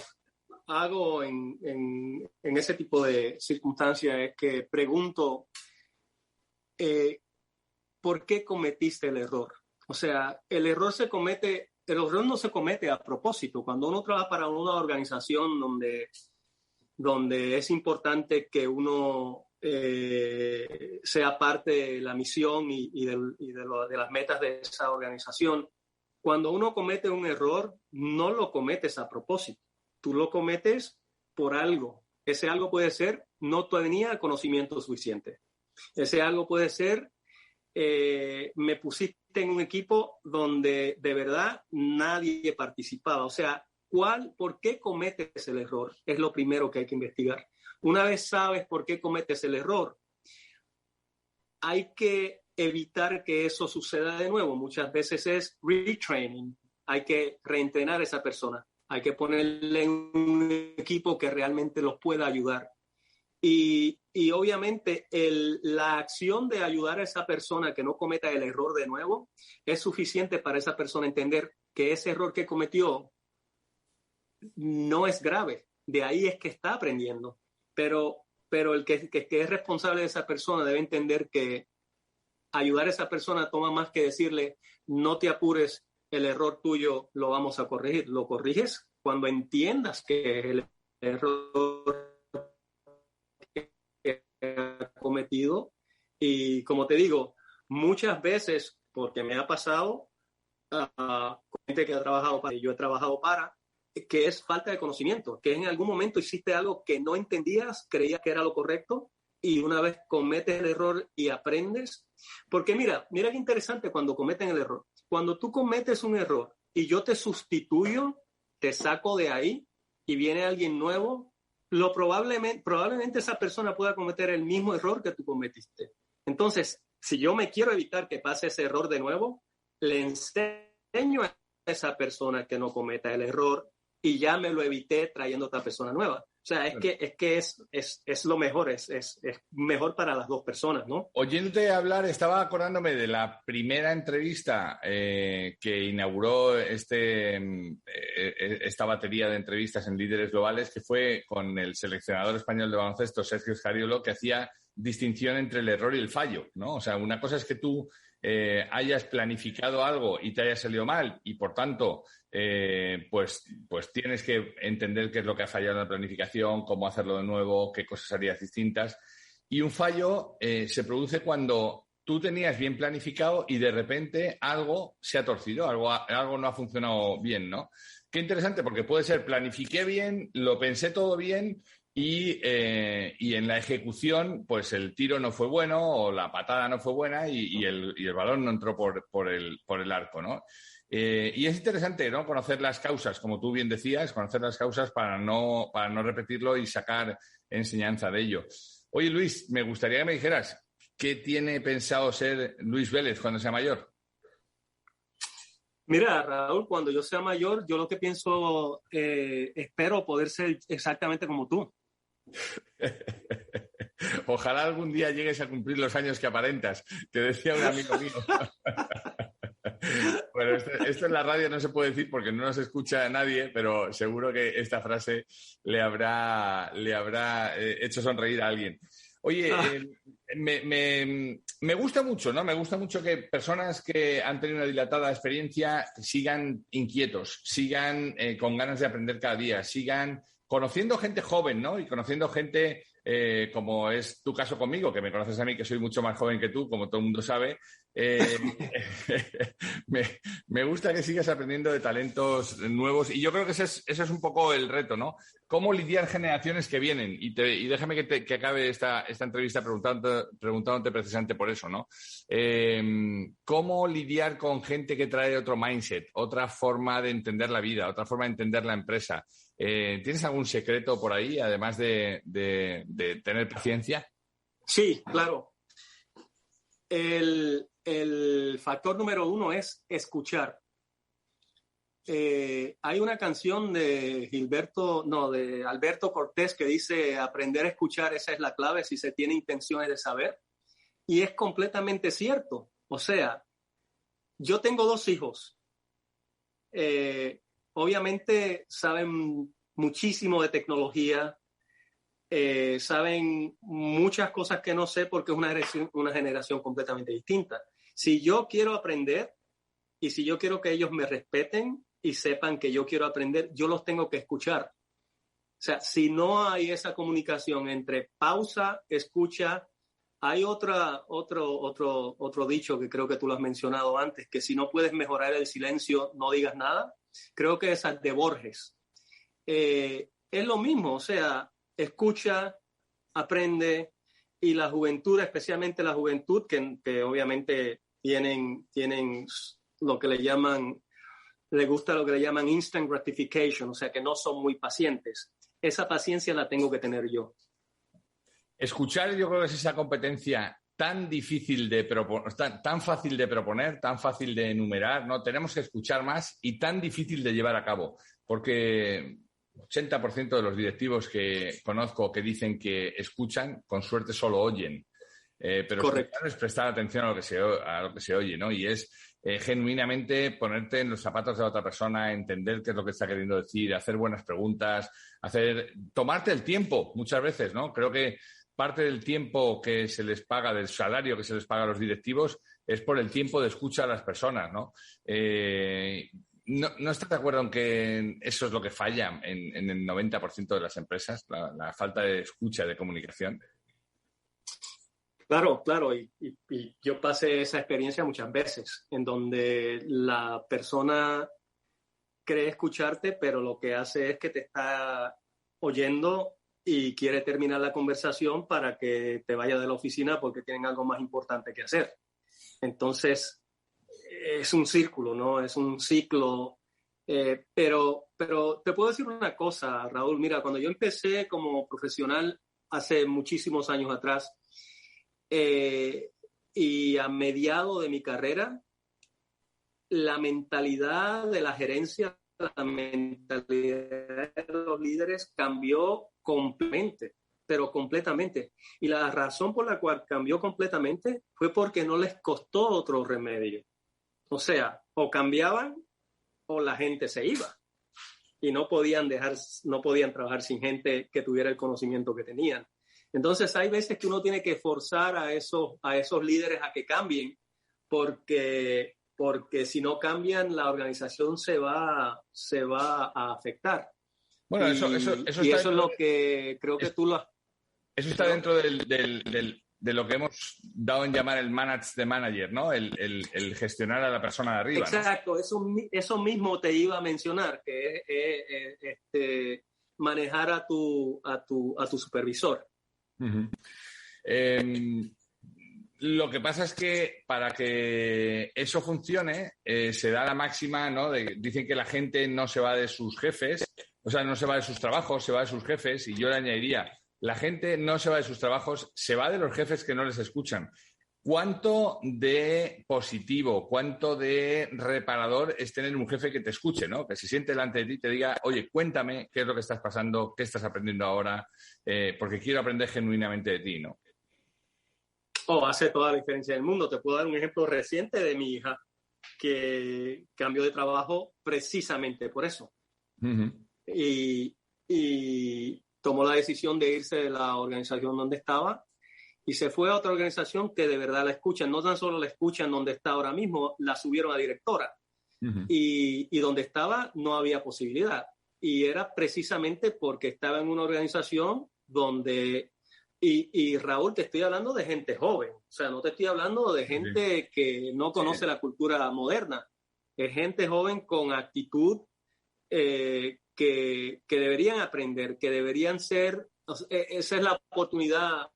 hago en ese tipo de circunstancias es que pregunto ¿por qué cometiste el error? O sea, el error no se comete a propósito. Cuando uno trabaja para una organización donde es importante que uno sea parte de la misión y de las metas de esa organización, cuando uno comete un error, no lo cometes a propósito. Tú lo cometes por algo. Ese algo puede ser, no tenía conocimiento suficiente. Ese algo puede ser, me pusiste en un equipo donde de verdad nadie participaba. O sea, ¿por qué cometes el error? Es lo primero que hay que investigar. Una vez sabes por qué cometes el error, hay que evitar que eso suceda de nuevo. Muchas veces es retraining. hay que reentrenar a esa persona. Hay que ponerle en un equipo que realmente los pueda ayudar. Y obviamente la acción de ayudar a esa persona que no cometa el error de nuevo es suficiente para esa persona entender que ese error que cometió no es grave. De ahí es que está aprendiendo. Pero el que es responsable de esa persona debe entender que ayudar a esa persona toma más que decirle, no te apures, el error tuyo lo vamos a corregir. Lo corriges cuando entiendas que el error que ha cometido. Y como te digo, muchas veces, porque me ha pasado con gente que ha trabajado para, y yo he trabajado para, que es falta de conocimiento, que en algún momento hiciste algo que no entendías, creías que era lo correcto, y una vez cometes el error y aprendes, porque mira qué interesante cuando cometen el error. Cuando tú cometes un error y yo te sustituyo, te saco de ahí y viene alguien nuevo, probablemente esa persona pueda cometer el mismo error que tú cometiste. Entonces, si yo me quiero evitar que pase ese error de nuevo, le enseño a esa persona que no cometa el error y ya me lo evité trayendo a otra persona nueva. O sea, es que es lo mejor, es mejor para las dos personas, ¿no? Oyéndote hablar, estaba acordándome de la primera entrevista que inauguró esta batería de entrevistas en Líderes Globales, que fue con el seleccionador español de baloncesto, Sergio Scariolo, que hacía distinción entre el error y el fallo, ¿no? O sea, una cosa es que tú hayas planificado algo y te haya salido mal y, por tanto, pues tienes que entender qué es lo que ha fallado en la planificación, cómo hacerlo de nuevo, qué cosas harías distintas. Y un fallo se produce cuando tú tenías bien planificado y de repente algo se ha torcido, algo no ha funcionado bien, ¿no? Qué interesante, porque puede ser planifiqué bien, lo pensé todo bien y en la ejecución pues el tiro no fue bueno o la patada no fue buena y el balón no entró por el arco, ¿no? Y es interesante, ¿no? Conocer las causas, como tú bien decías, conocer las causas para no repetirlo y sacar enseñanza de ello. Oye, Luis, me gustaría que me dijeras, ¿qué tiene pensado ser Luis Vélez cuando sea mayor? Mira, Raúl, cuando yo sea mayor, yo lo que pienso, espero poder ser exactamente como tú. Ojalá algún día llegues a cumplir los años que aparentas, que decía un amigo mío. Bueno, esto en la radio no se puede decir porque no nos escucha nadie, pero seguro que esta frase le habrá hecho sonreír a alguien. Oye, me gusta mucho, ¿no? Me gusta mucho que personas que han tenido una dilatada experiencia sigan inquietos, sigan con ganas de aprender cada día, sigan conociendo gente joven, ¿no? Y conociendo gente como es tu caso conmigo, que me conoces a mí, que soy mucho más joven que tú, como todo el mundo sabe. Me gusta que sigas aprendiendo de talentos nuevos y yo creo que ese es un poco el reto, ¿no? Cómo lidiar generaciones que vienen. Y déjame que acabe esta entrevista preguntándote precisamente por eso, ¿no? ¿Cómo lidiar con gente que trae otro mindset, otra forma de entender la vida, otra forma de entender la empresa? ¿Tienes algún secreto por ahí, además de tener paciencia? Sí, claro. El factor número 1 es escuchar. Hay una canción de Alberto Cortés que dice: aprender a escuchar, esa es la clave si se tiene intenciones de saber. Y es completamente cierto. O sea, yo tengo 2 hijos. Obviamente saben muchísimo de tecnología, saben muchas cosas que no sé porque es una generación completamente distinta. Si yo quiero aprender y si yo quiero que ellos me respeten y sepan que yo quiero aprender, yo los tengo que escuchar. O sea, si no hay esa comunicación entre pausa, escucha, hay otro dicho que creo que tú lo has mencionado antes, que si no puedes mejorar el silencio, no digas nada. Creo que esa es de Borges. Es lo mismo, o sea, escucha, aprende, y la juventud, especialmente la juventud, que obviamente tienen lo que le gusta lo que le llaman instant gratification, o sea, que no son muy pacientes. Esa paciencia la tengo que tener yo. Escuchar, yo creo que es esa competencia tan difícil de proponer, tan fácil de proponer, tan fácil de enumerar, ¿no? Tenemos que escuchar más y tan difícil de llevar a cabo, porque 80% de los directivos que conozco que dicen que escuchan, con suerte solo oyen. Pero escuchar es prestar atención a lo que se oye, ¿no? Y es genuinamente ponerte en los zapatos de la otra persona, entender qué es lo que está queriendo decir, hacer buenas preguntas, tomarte el tiempo muchas veces, ¿no? Creo que parte del tiempo que se les paga, del salario que se les paga a los directivos, es por el tiempo de escucha a las personas, ¿no? ¿No estás de acuerdo en que eso es lo que falla en el 90% de las empresas, la falta de escucha, de comunicación? Claro, y yo pasé esa experiencia muchas veces, en donde la persona cree escucharte, pero lo que hace es que te está oyendo y quiere terminar la conversación para que te vayas de la oficina porque tienen algo más importante que hacer. Entonces, es un círculo, ¿no? Es un ciclo. Pero te puedo decir una cosa, Raúl. Mira, cuando yo empecé como profesional hace muchísimos años atrás, y a mediados de mi carrera, la mentalidad de la gerencia, la mentalidad de los líderes cambió completamente, pero completamente. Y la razón por la cual cambió completamente fue porque no les costó otro remedio. O sea, o cambiaban o la gente se iba. Y no podían trabajar sin gente que tuviera el conocimiento que tenían. Entonces hay veces que uno tiene que forzar a esos líderes a que cambien, porque si no cambian, la organización se va a afectar. Bueno, eso es lo que creo que tú lo has... Eso está dentro de lo que hemos dado en llamar el manage the manager, ¿no? El gestionar a la persona de arriba. Exacto, ¿no? Eso mismo te iba a mencionar, que es manejar a tu supervisor. Uh-huh. Lo que pasa es que para que eso funcione se da la máxima, ¿no? Dicen que la gente no se va de sus jefes, o sea, no se va de sus trabajos, se va de sus jefes, y yo le añadiría, la gente no se va de sus trabajos, se va de los jefes que no les escuchan. ¿Cuánto de positivo, cuánto de reparador es tener un jefe que te escuche, ¿no? Que se siente delante de ti y te diga, oye, cuéntame qué es lo que estás pasando, qué estás aprendiendo ahora, porque quiero aprender genuinamente de ti, ¿no? Hace toda la diferencia del mundo. Te puedo dar un ejemplo reciente de mi hija que cambió de trabajo precisamente por eso. Uh-huh. Y tomó la decisión de irse de la organización donde estaba y se fue a otra organización que de verdad la escuchan. No tan solo la escuchan donde está ahora mismo, la subieron a directora. Uh-huh. Y donde estaba no había posibilidad. Y era precisamente porque estaba en una organización donde... Y Raúl, te estoy hablando de gente joven. O sea, no te estoy hablando de gente que no conoce la cultura moderna. Es gente joven con actitud que deberían aprender, que deberían ser... Esa es la oportunidad,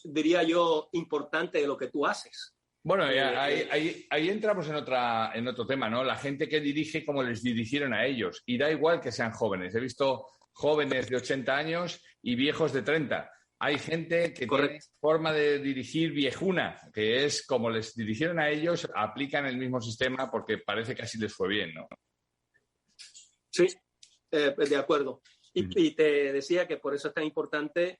diría yo, importante de lo que tú haces. Bueno, ahí entramos en otro tema, ¿no? La gente que dirige, como les dirigieron a ellos. Y da igual que sean jóvenes. He visto jóvenes de 80 años y viejos de 30. Hay gente que tiene forma de dirigir viejuna, que es como les dirigieron a ellos, aplican el mismo sistema porque parece que así les fue bien, ¿no? Sí, de acuerdo. Y te decía que por eso es tan importante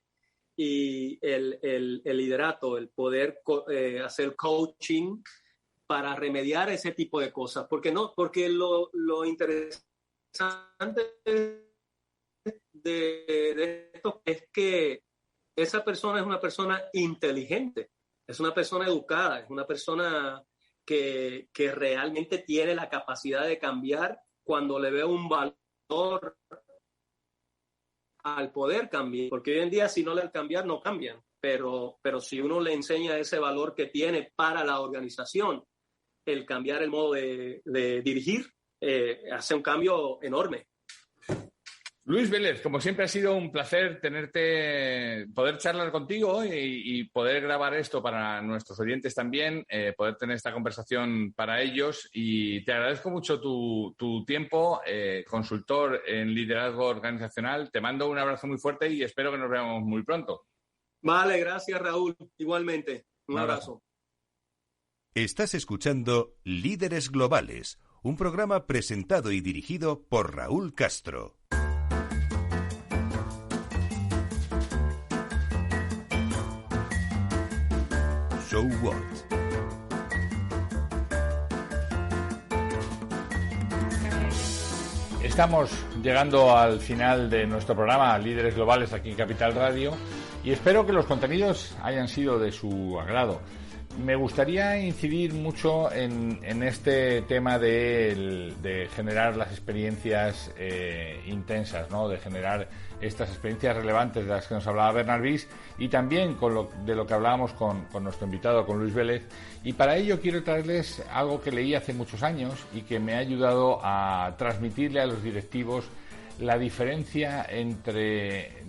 y el liderato, el poder hacer coaching para remediar ese tipo de cosas. Porque lo interesante de esto es que esa persona es una persona inteligente, es una persona educada, es una persona que realmente tiene la capacidad de cambiar cuando le ve un valor al poder cambiar. Porque hoy en día si no le cambian, no cambian. Pero si uno le enseña ese valor que tiene para la organización, el cambiar el modo de dirigir, hace un cambio enorme. Luis Vélez, como siempre ha sido un placer poder charlar contigo y poder grabar esto para nuestros oyentes también, poder tener esta conversación para ellos, y te agradezco mucho tu tiempo, consultor en liderazgo organizacional. Te mando un abrazo muy fuerte y espero que nos veamos muy pronto. Vale, gracias Raúl, igualmente. Un abrazo. Estás escuchando Líderes Globales, un programa presentado y dirigido por Raúl Castro. So What? Estamos llegando al final de nuestro programa Líderes Globales aquí en Capital Radio y espero que los contenidos hayan sido de su agrado. Me gustaría incidir mucho en este tema de generar las experiencias intensas, ¿no? De generar estas experiencias relevantes de las que nos hablaba Bernard Wies y también de lo que hablábamos con nuestro invitado, con Luis Vélez. Y para ello quiero traerles algo que leí hace muchos años y que me ha ayudado a transmitirle a los directivos la diferencia entre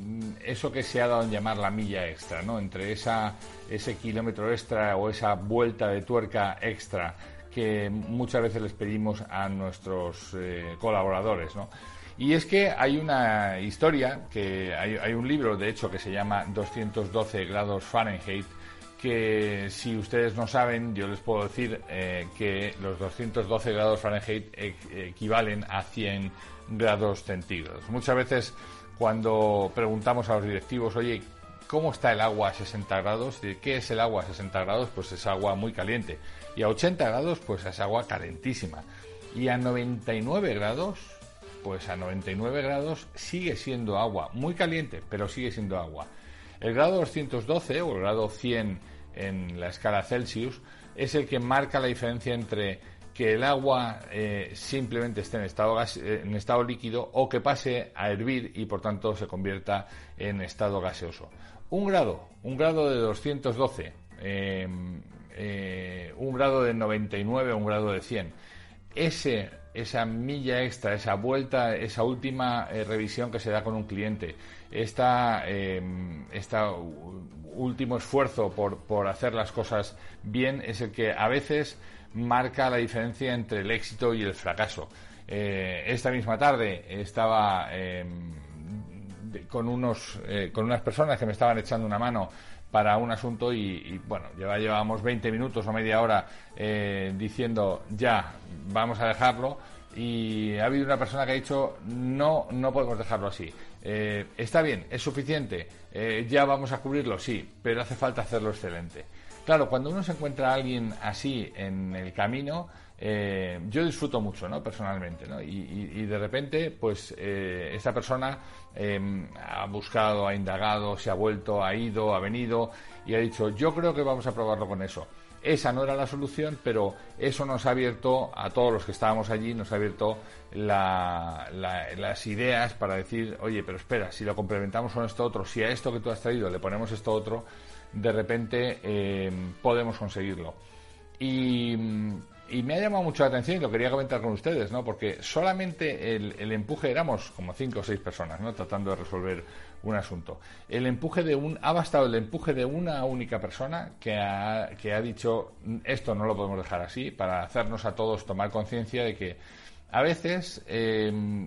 eso que se ha dado en llamar la milla extra, ¿no? Entre ese kilómetro extra o esa vuelta de tuerca extra que muchas veces les pedimos a nuestros colaboradores, ¿no? Y es que hay una historia, que hay un libro, de hecho, que se llama 212 grados Fahrenheit, que si ustedes no saben, yo les puedo decir que los 212 grados Fahrenheit equivalen a 100 grados centígrados. Muchas veces cuando preguntamos a los directivos, oye, ¿cómo está el agua a 60 grados? ¿Qué es el agua a 60 grados? Pues es agua muy caliente. Y a 80 grados, pues es agua calentísima. Y a 99 grados, pues a 99 grados sigue siendo agua muy caliente, pero sigue siendo agua. El grado 212 o el grado 100 en la escala Celsius es el que marca la diferencia entre que el agua simplemente esté en estado líquido o que pase a hervir y por tanto se convierta en estado gaseoso. Un grado de 212, un grado de 99, un grado de 100. Esa milla extra, esa vuelta, esa última revisión que se da con un cliente, esta último esfuerzo por hacer las cosas bien es el que a veces marca la diferencia entre el éxito y el fracaso. Esta misma tarde estaba con unas personas que me estaban echando una mano para un asunto y bueno, llevábamos 20 minutos o media hora diciendo ya, vamos a dejarlo, y ha habido una persona que ha dicho no podemos dejarlo así. Está bien, es suficiente, ya vamos a cubrirlo, sí, pero hace falta hacerlo excelente. Claro, cuando uno se encuentra a alguien así en el camino, yo disfruto mucho, ¿no? Personalmente, ¿no? Y de repente, pues, esta persona ha buscado, ha indagado, se ha vuelto, ha ido, ha venido y ha dicho, yo creo que vamos a probarlo con eso. Esa no era la solución, pero eso nos ha abierto, a todos los que estábamos allí, nos ha abierto las ideas para decir, oye, pero espera, si lo complementamos con esto otro, si a esto que tú has traído le ponemos esto otro, de repente podemos conseguirlo. Y me ha llamado mucho la atención y lo quería comentar con ustedes, ¿no? Porque solamente el empuje, éramos como 5 o 6 personas, ¿no? Tratando de resolver un asunto. Ha bastado el empuje de una única persona que ha dicho, esto no lo podemos dejar así, para hacernos a todos tomar conciencia de que a veces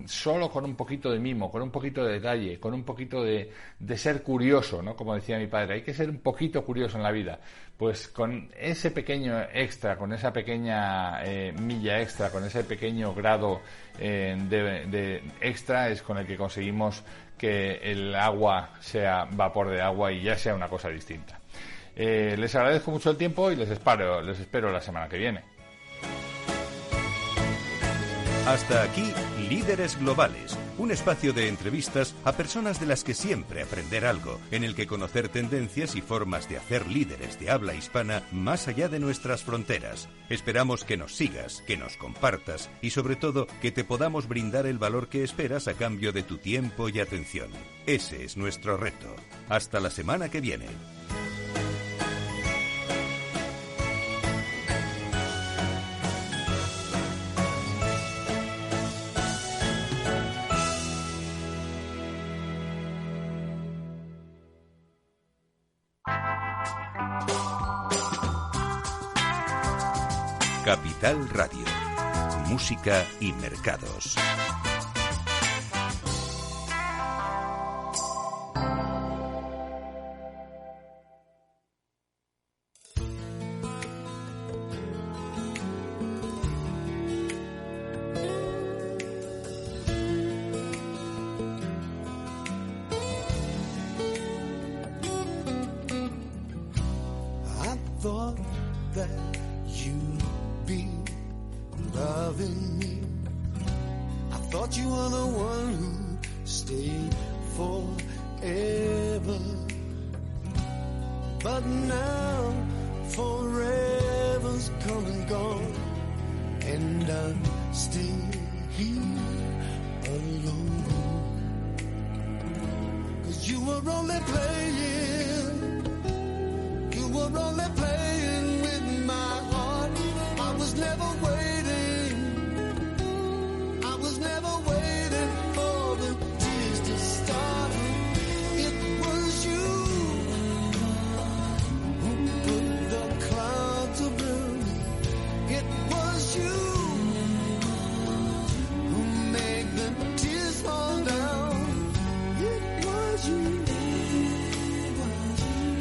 solo con un poquito de mimo, con un poquito de detalle, con un poquito de ser curioso, ¿no? Como decía mi padre, hay que ser un poquito curioso en la vida. Pues con ese pequeño extra, con esa pequeña milla extra, con ese pequeño grado de extra es con el que conseguimos que el agua sea vapor de agua y ya sea una cosa distinta. Les agradezco mucho el tiempo y les espero la semana que viene. Hasta aquí, Líderes Globales, un espacio de entrevistas a personas de las que siempre aprender algo, en el que conocer tendencias y formas de hacer líderes de habla hispana más allá de nuestras fronteras. Esperamos que nos sigas, que nos compartas y sobre todo que te podamos brindar el valor que esperas a cambio de tu tiempo y atención. Ese es nuestro reto. Hasta la semana que viene. Capital Radio. Música y mercados. thought that you'd be loving me. I thought you were the one who stayed forever. But now forever's come and gone, and I'm still here alone. 'Cause you were only playing, you were only playing with my heart. I was never waiting, I was never waiting for the tears to start. It was you who put the clouds around me. It was you who made the tears fall down. It was you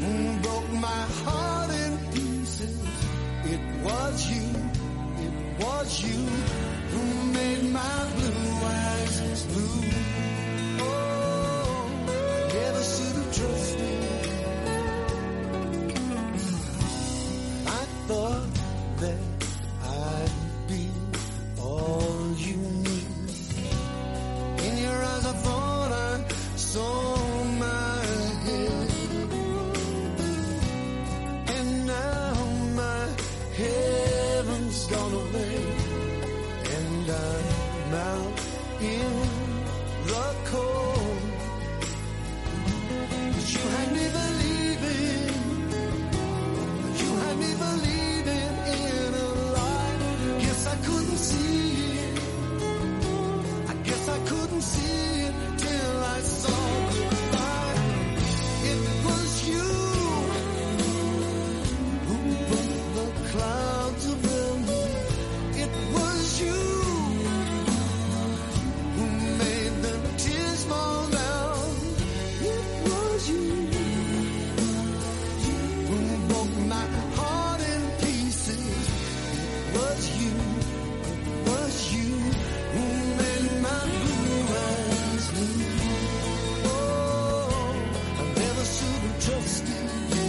who broke my heart in pieces. It was you who made my blue eyes blue. Oh, never should have trusted. I thought that I'd be all you need. In your eyes I thought I saw my head. And now my heaven's gone away, and I'm out in the cold. 'Cause you had me believing, you had me believing in a lie. Guess I couldn't see it, I guess I couldn't see it till I saw goodbye. It was you who put the clouds around me. It was you who made the tears fall down. It was you who broke my heart in pieces. It was you who made my blue eyes blue. Oh, I never should have trusted you.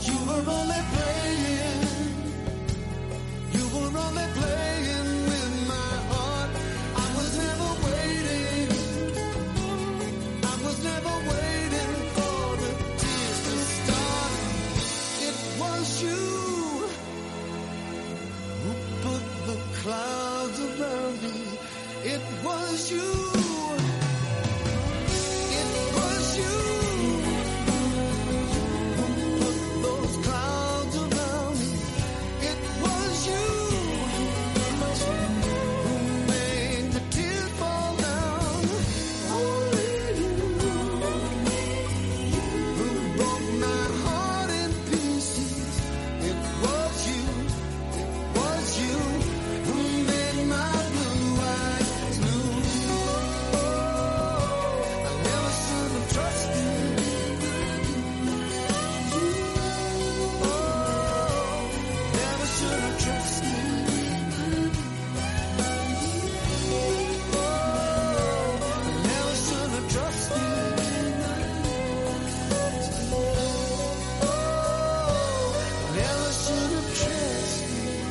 You were only playing, you were only playing with my heart. I was never waiting, I was never waiting for the tears to start. It was you who put the clouds around me. It was you, it was you who put those clouds around me. It was you who made the tears fall down. Only you who broke my heart in pieces. It was you who made my blue eyes blue. Oh, I never should have trusted you. Oh, never should have trusted you. Oh, never should have trusted you. Oh, never should have trusted you.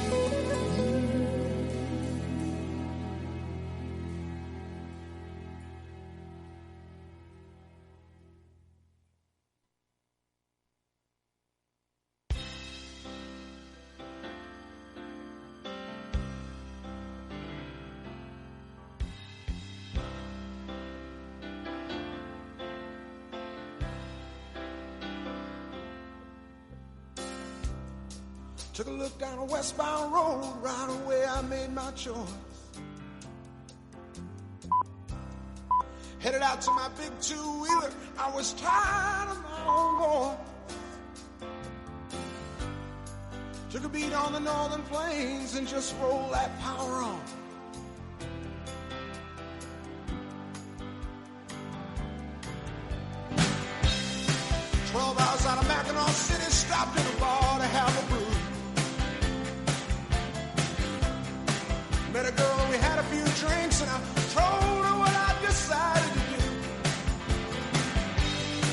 Took a look down a westbound road, right away I made my choice. Headed out to my big two-wheeler, I was tired of my own voice. Took a beat on the northern plains and just roll that power on. $12 out of Mackinac City, stopped in a bar to have a brew. Met a girl and we had a few drinks and I told her what I decided to do.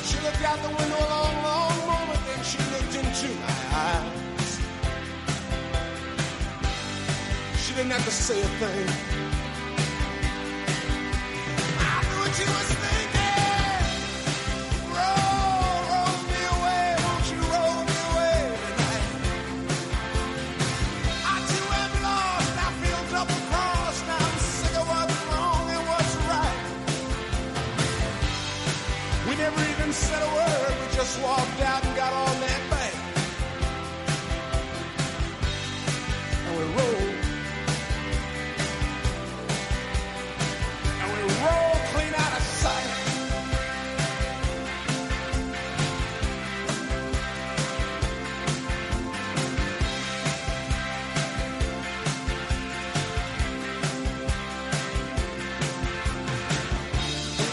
She looked out the window a long, long moment, then she looked into my eyes. She didn't have to say a thing. I knew what she was thinking. Roll me away, won't you roll me away tonight? I too am lost, I feel double-crossed. I'm sick of what's wrong and what's right. We never even said a word, we just walked out and got on that bank. And we rolled. Roll clean out of sight.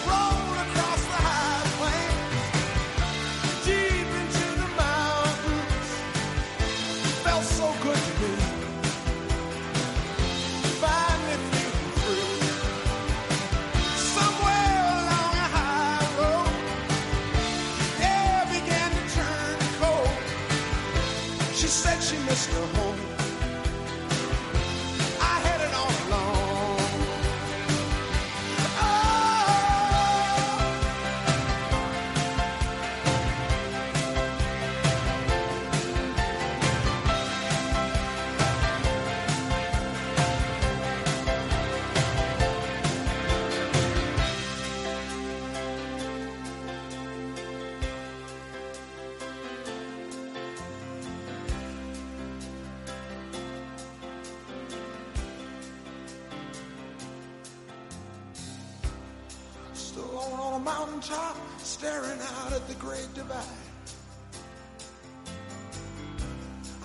Roll across the high plains, deep into the mountains. Felt so good to me. Finally feeling free. Somewhere along a high road, the air began to turn cold. She said she missed her home. I headed on alone. Stood alone on a mountaintop, staring out at the Great Divide.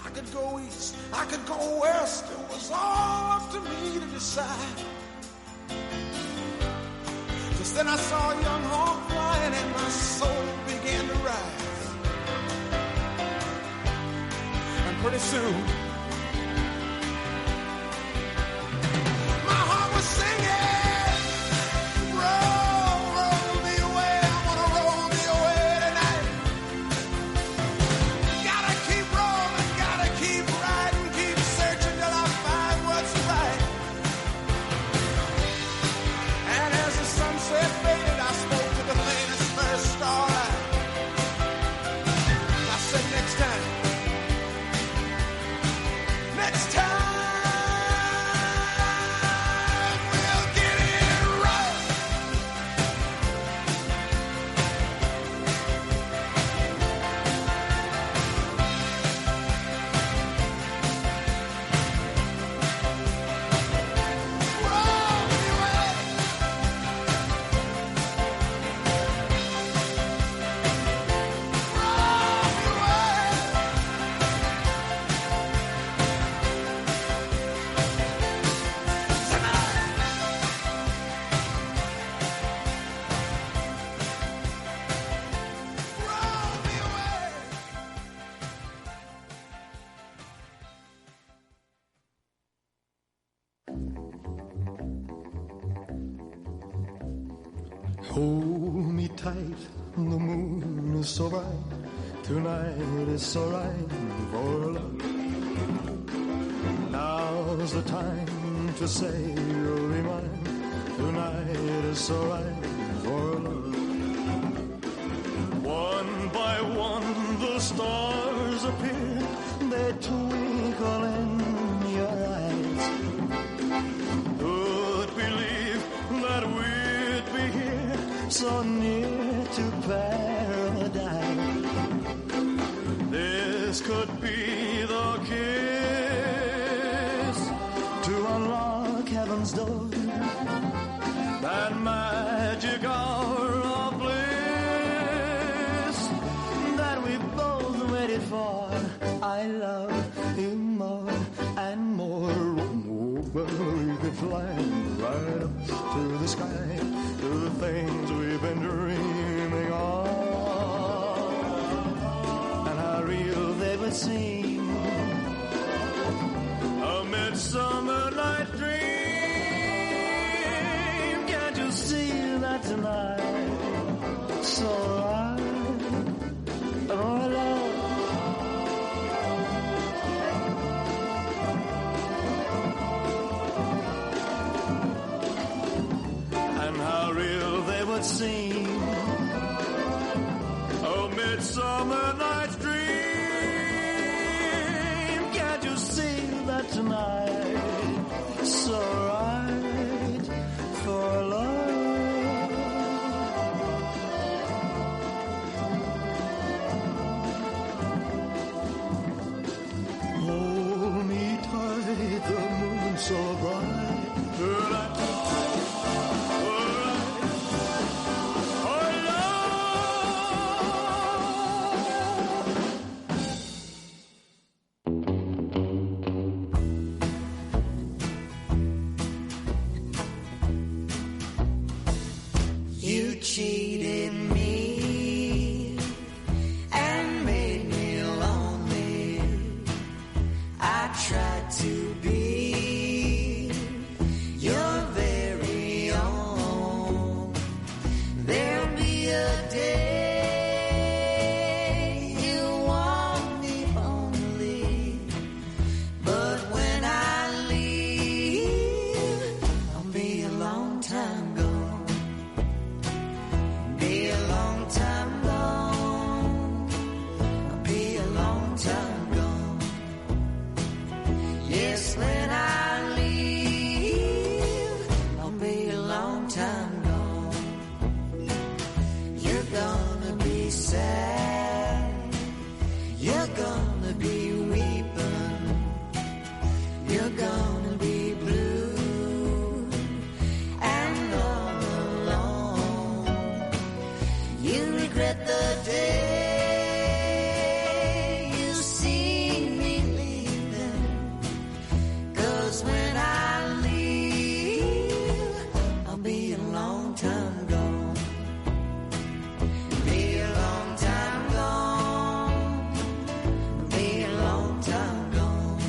I could go east, I could go west, it was all up to me to decide. Just then I saw a young hawk flying and my soul began to rise. And pretty soon, my heart was singing. Roll me away, I wanna roll me away tonight. Gotta keep rolling, gotta keep riding, keep searching till I find what's right. And as the sunset faded, I spoke to the faintest first starlight. I said next time, we'll get it right. Roll me away. Roll me away. Roll me away. Hold me tight, the moon is so bright. Tonight is so right for love. Now's the time to say you'll be mine. Tonight is so right for love. One by one the stars appear. They twinkle in your eyes. Could believe that we'd be here so near to paradise. This could be the kiss to unlock heaven's door. That magic hour of bliss that we both waited for. I love in mud and more. Oh, well, we could fly right up to the sky, to the things we've been dreaming of, and how real they would seem. A midsummer night dream. Can't you see that tonight? So right, oh Lord. And how real they would seem. A midsummer night's dream. Can't you see that tonight? So right for love. Hold me tight, the moon's so bright. You cheated me and made me lonely. I tried to be your very own. There'll be a day you want me only, but when I leave, I'll be a long time gone. Be a long time gone. I'll be a long time gone. Yes, when I leave, I'll be a long time gone. You're gonna be sad. You're gonna be weeping. You're gonna be blue and all alone. You regret the day you see me leaving. 'Cause when I leave, I'll be a long time gone. Be a long time gone. Be a long time gone.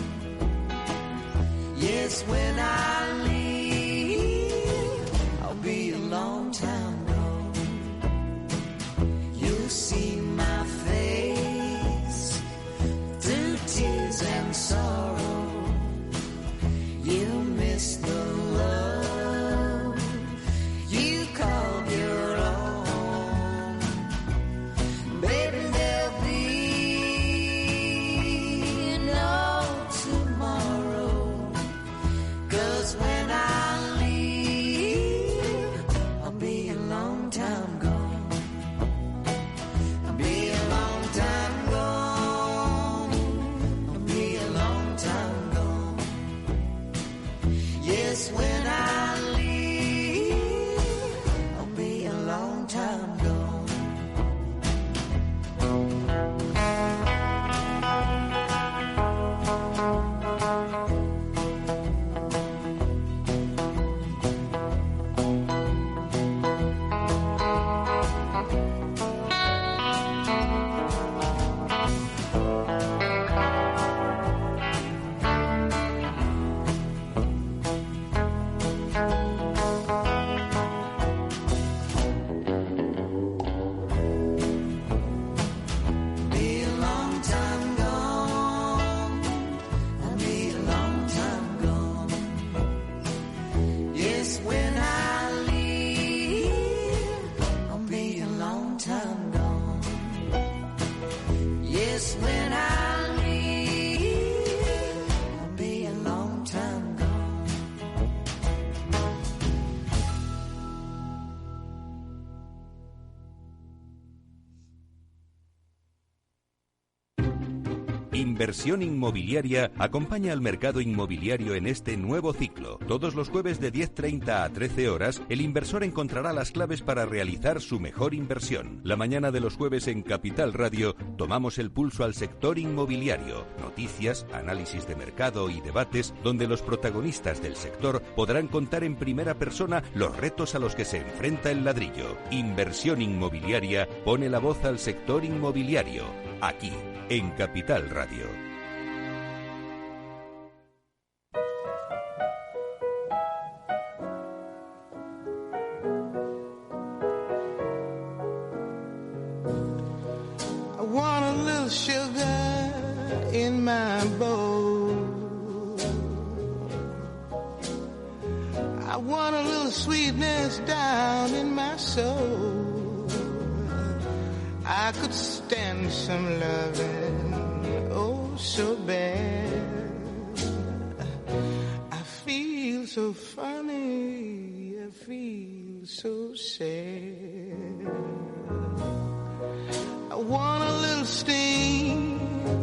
Yes, when I leave, I'll be a long time gone. You'll see my face through tears and sorrow. You'll miss the love you called your own. Baby, there'll be no tomorrow. 'Cause when I leave, I'll be a long time gone. I'll be a long time gone. I'll be a long time gone. Yes, when I leave, I'll be a long time gone. Be a long time gone. I'll be a long time gone. Yes, when I leave, I'll be a long time gone. Yes, when I leave, I'll be a long time gone. Inversión Inmobiliaria acompaña al mercado inmobiliario en este nuevo ciclo. Todos los jueves de 10:30 a 13 horas, el inversor encontrará las claves para realizar su mejor inversión. La mañana de los jueves en Capital Radio tomamos el pulso al sector inmobiliario. Noticias, análisis de mercado y debates donde los protagonistas del sector podrán contar en primera persona los retos a los que se enfrenta el ladrillo. Inversión Inmobiliaria pone la voz al sector inmobiliario, aquí, en Capital Radio. I want a little sugar in my bowl. I want a little sweetness down in my soul. I could stand some loving, oh, so bad. I feel so funny, I feel so sad. I want a little steam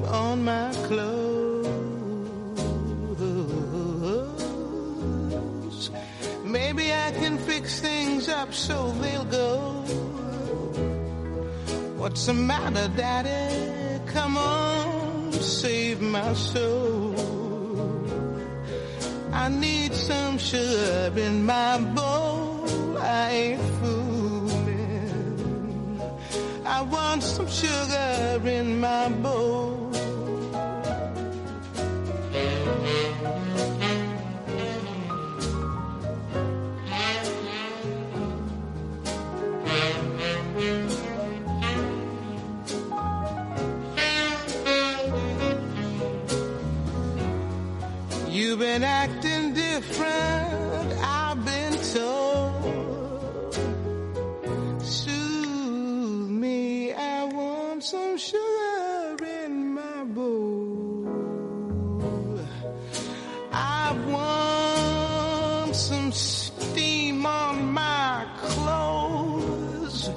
on my clothes. Maybe I can fix things up so they'll go. What's the matter, Daddy? Come on, save my soul. I need some sugar in my bowl. I ain't fooling. I want some sugar in my bowl. You've been acting different, I've been told. Soothe me, I want some sugar in my bowl. I want some steam on my clothes.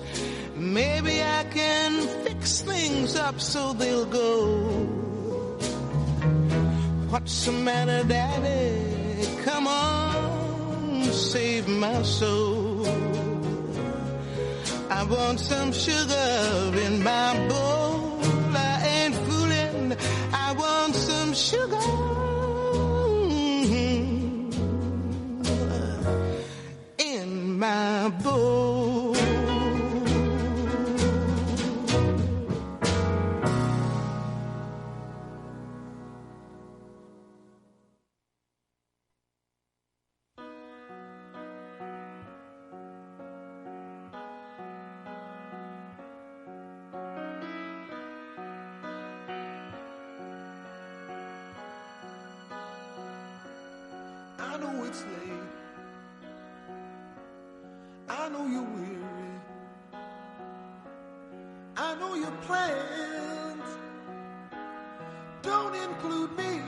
Maybe I can fix things up so they'll go. What's the matter, Daddy? Come on, save my soul. I want some sugar in my bowl. I ain't fooling. I want some sugar in my bowl. I know it's late. I know you're weary. I know your plans don't include me.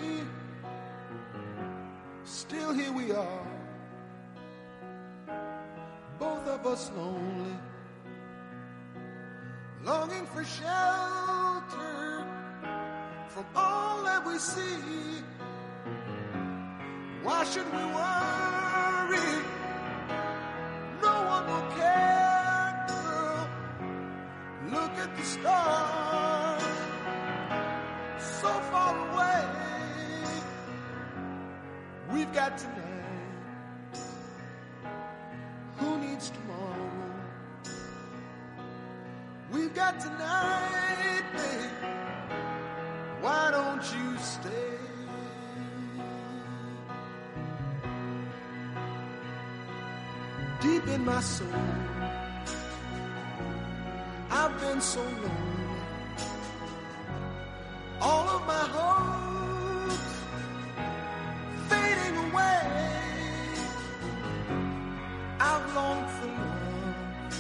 Still here we are, both of us lonely, longing for shelter from all that we see. Why should we worry? No one will care, girl. Look at the stars, so far away. We've got tonight. Who needs tomorrow? We've got tonight, babe. Why don't you stay? Deep in my soul, I've been so lonely. All of my hopes fading away. I've longed for love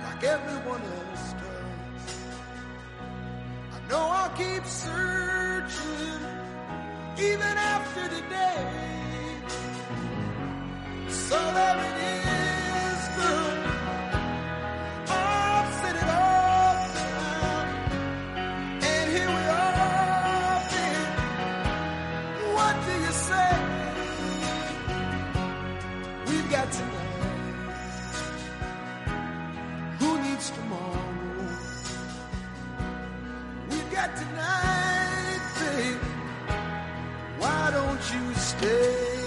like everyone else does. I know I'll keep searching even after today. So there it is, girl. I've set it all down, and here we are. got tonight, babe. Why don't you stay?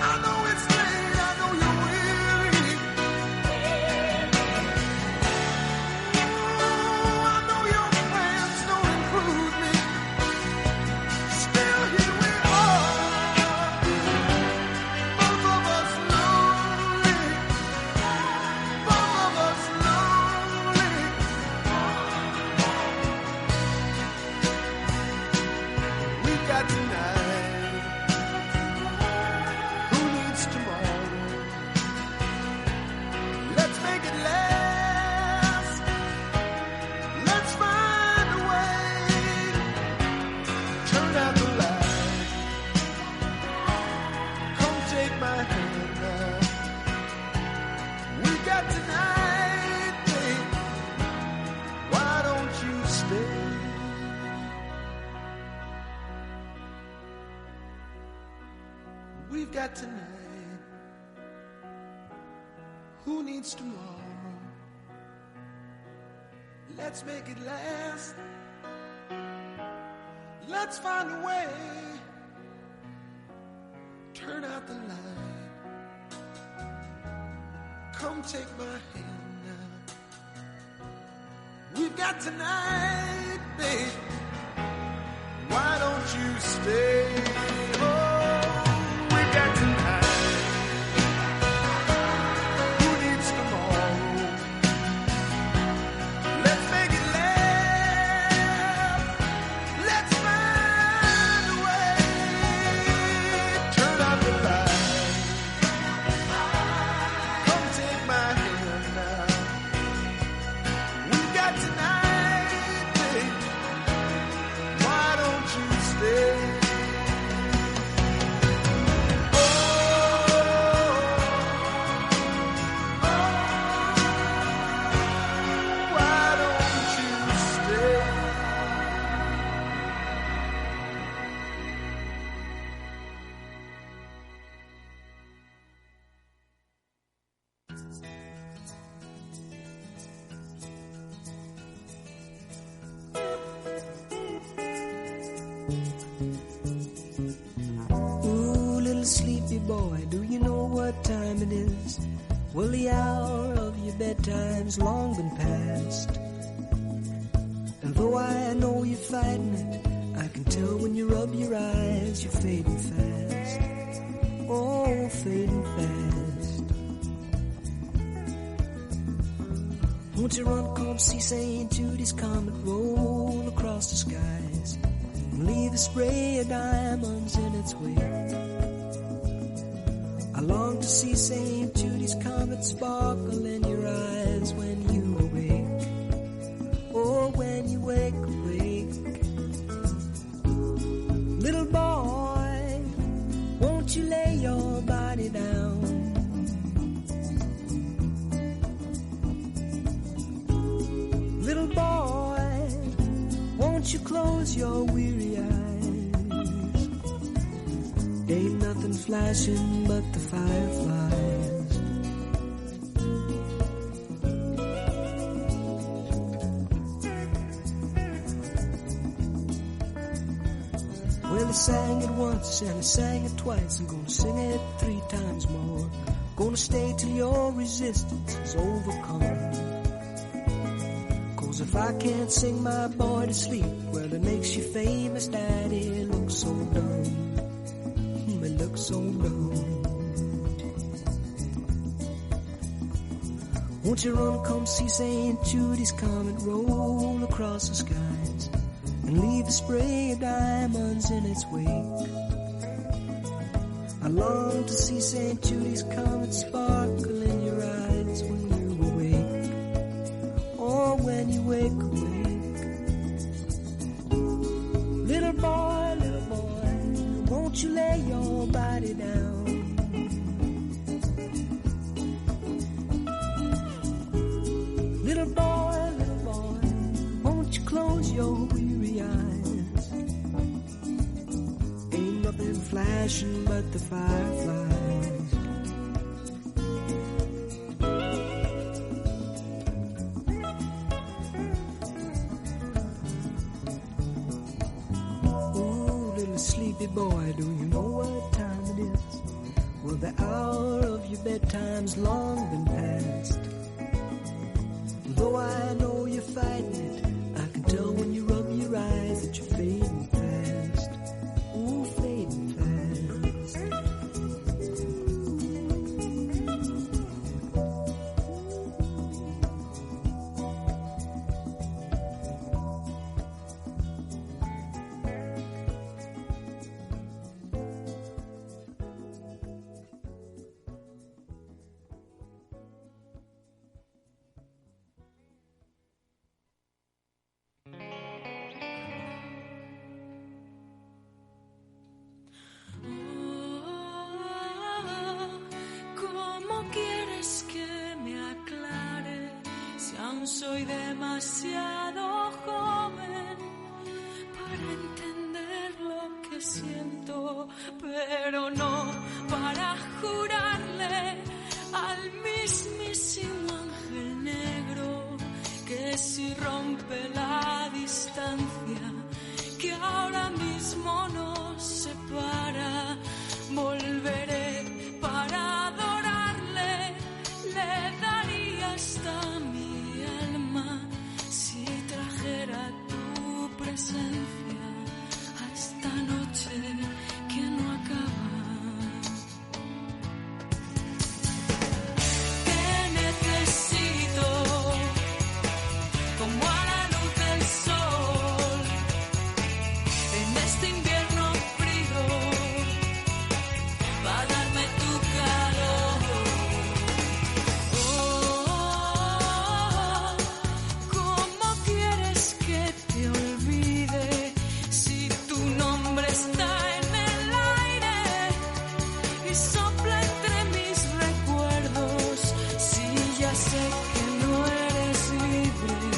I know it's late, I know you're weary. Oh, I know your plans don't include me. Still here we are, both of us lonely, both of us lonely. We got tonight. Who needs tomorrow? Let's make it last. Let's find a way. Turn out the light. Come take my hand now. We got tonight, babe. Why don't you stay? We've got tonight. Who needs tomorrow? Let's make it last. Let's find a way. Turn out the light. Come take my hand now. We've got tonight, babe. Why don't you stay? Oh, we've got tonight. Who needs tomorrow? Let's make it last. Let's find a way. Turn out the light. Come take my hand now. We've got tonight, babe. Why don't you stay? Why don't you stay? Ooh, little sleepy boy, do you know what time it is? Well, the hour of your bedtime's long been past. And though I know you're fighting it, I can tell when you rub your eyes, you're fading fast. Oh, fading fast. Won't you run, come see St. Judy's comet roll across the skies and leave a spray of diamonds in its wake? I long to see St. Judy's comet sparkle in your eyes when you awake. Oh, when you wake awake. Little boy, won't you lay your body down? Little boy, won't you close your weary eyes? Ain't nothing flashing but the fireflies. Well, I sang it once and I sang it twice. I'm gonna sing it 3 times more. Gonna stay till your resistance is overcome. 'Cause if I can't sing my boy to sleep, well, it makes you famous, Daddy. It looks so dumb. It looks so dumb. Won't you run, come see St. Judy's comet roll across the skies and leave a spray of diamonds in its wake? I long to see St. Judy's comet sparkle in your eyes when you awake. Or when you wake awake. Little boy, won't you lay your body down? Little boy, won't you close your weary eyes? Ain't nothing flashing but the fireflies. Pretty boy, do you know what time it is? Well, the hour of your bedtime's long been past. Though I know you're fighting it, I can tell when you rub your eyes that you're fading fast. Ooh, fading fast. ¿Cómo quieres que me aclare si aún soy demasiado joven para entender lo que siento, pero no para jurarle al mismísimo ángel negro que si rompe la distancia que ahora mismo nos separa, volveré para adorarle, le daría hasta mi alma si trajera tu presencia a esta noche que no acaba. Te necesito como a la luz del sol en este invierno frío, va a darme tu calor. Oh, ¿cómo quieres que te olvide si tu nombre está en el aire y sopla entre mis recuerdos? Si ya sé que no eres libre,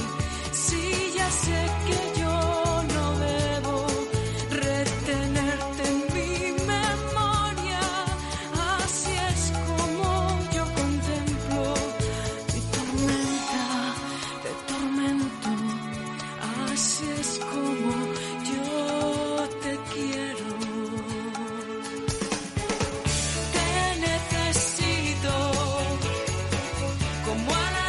si ya sé que yo no debo retenerte en mi memoria, así es como yo contemplo mi tormenta de tormento, así es como yo te quiero. Te necesito como a la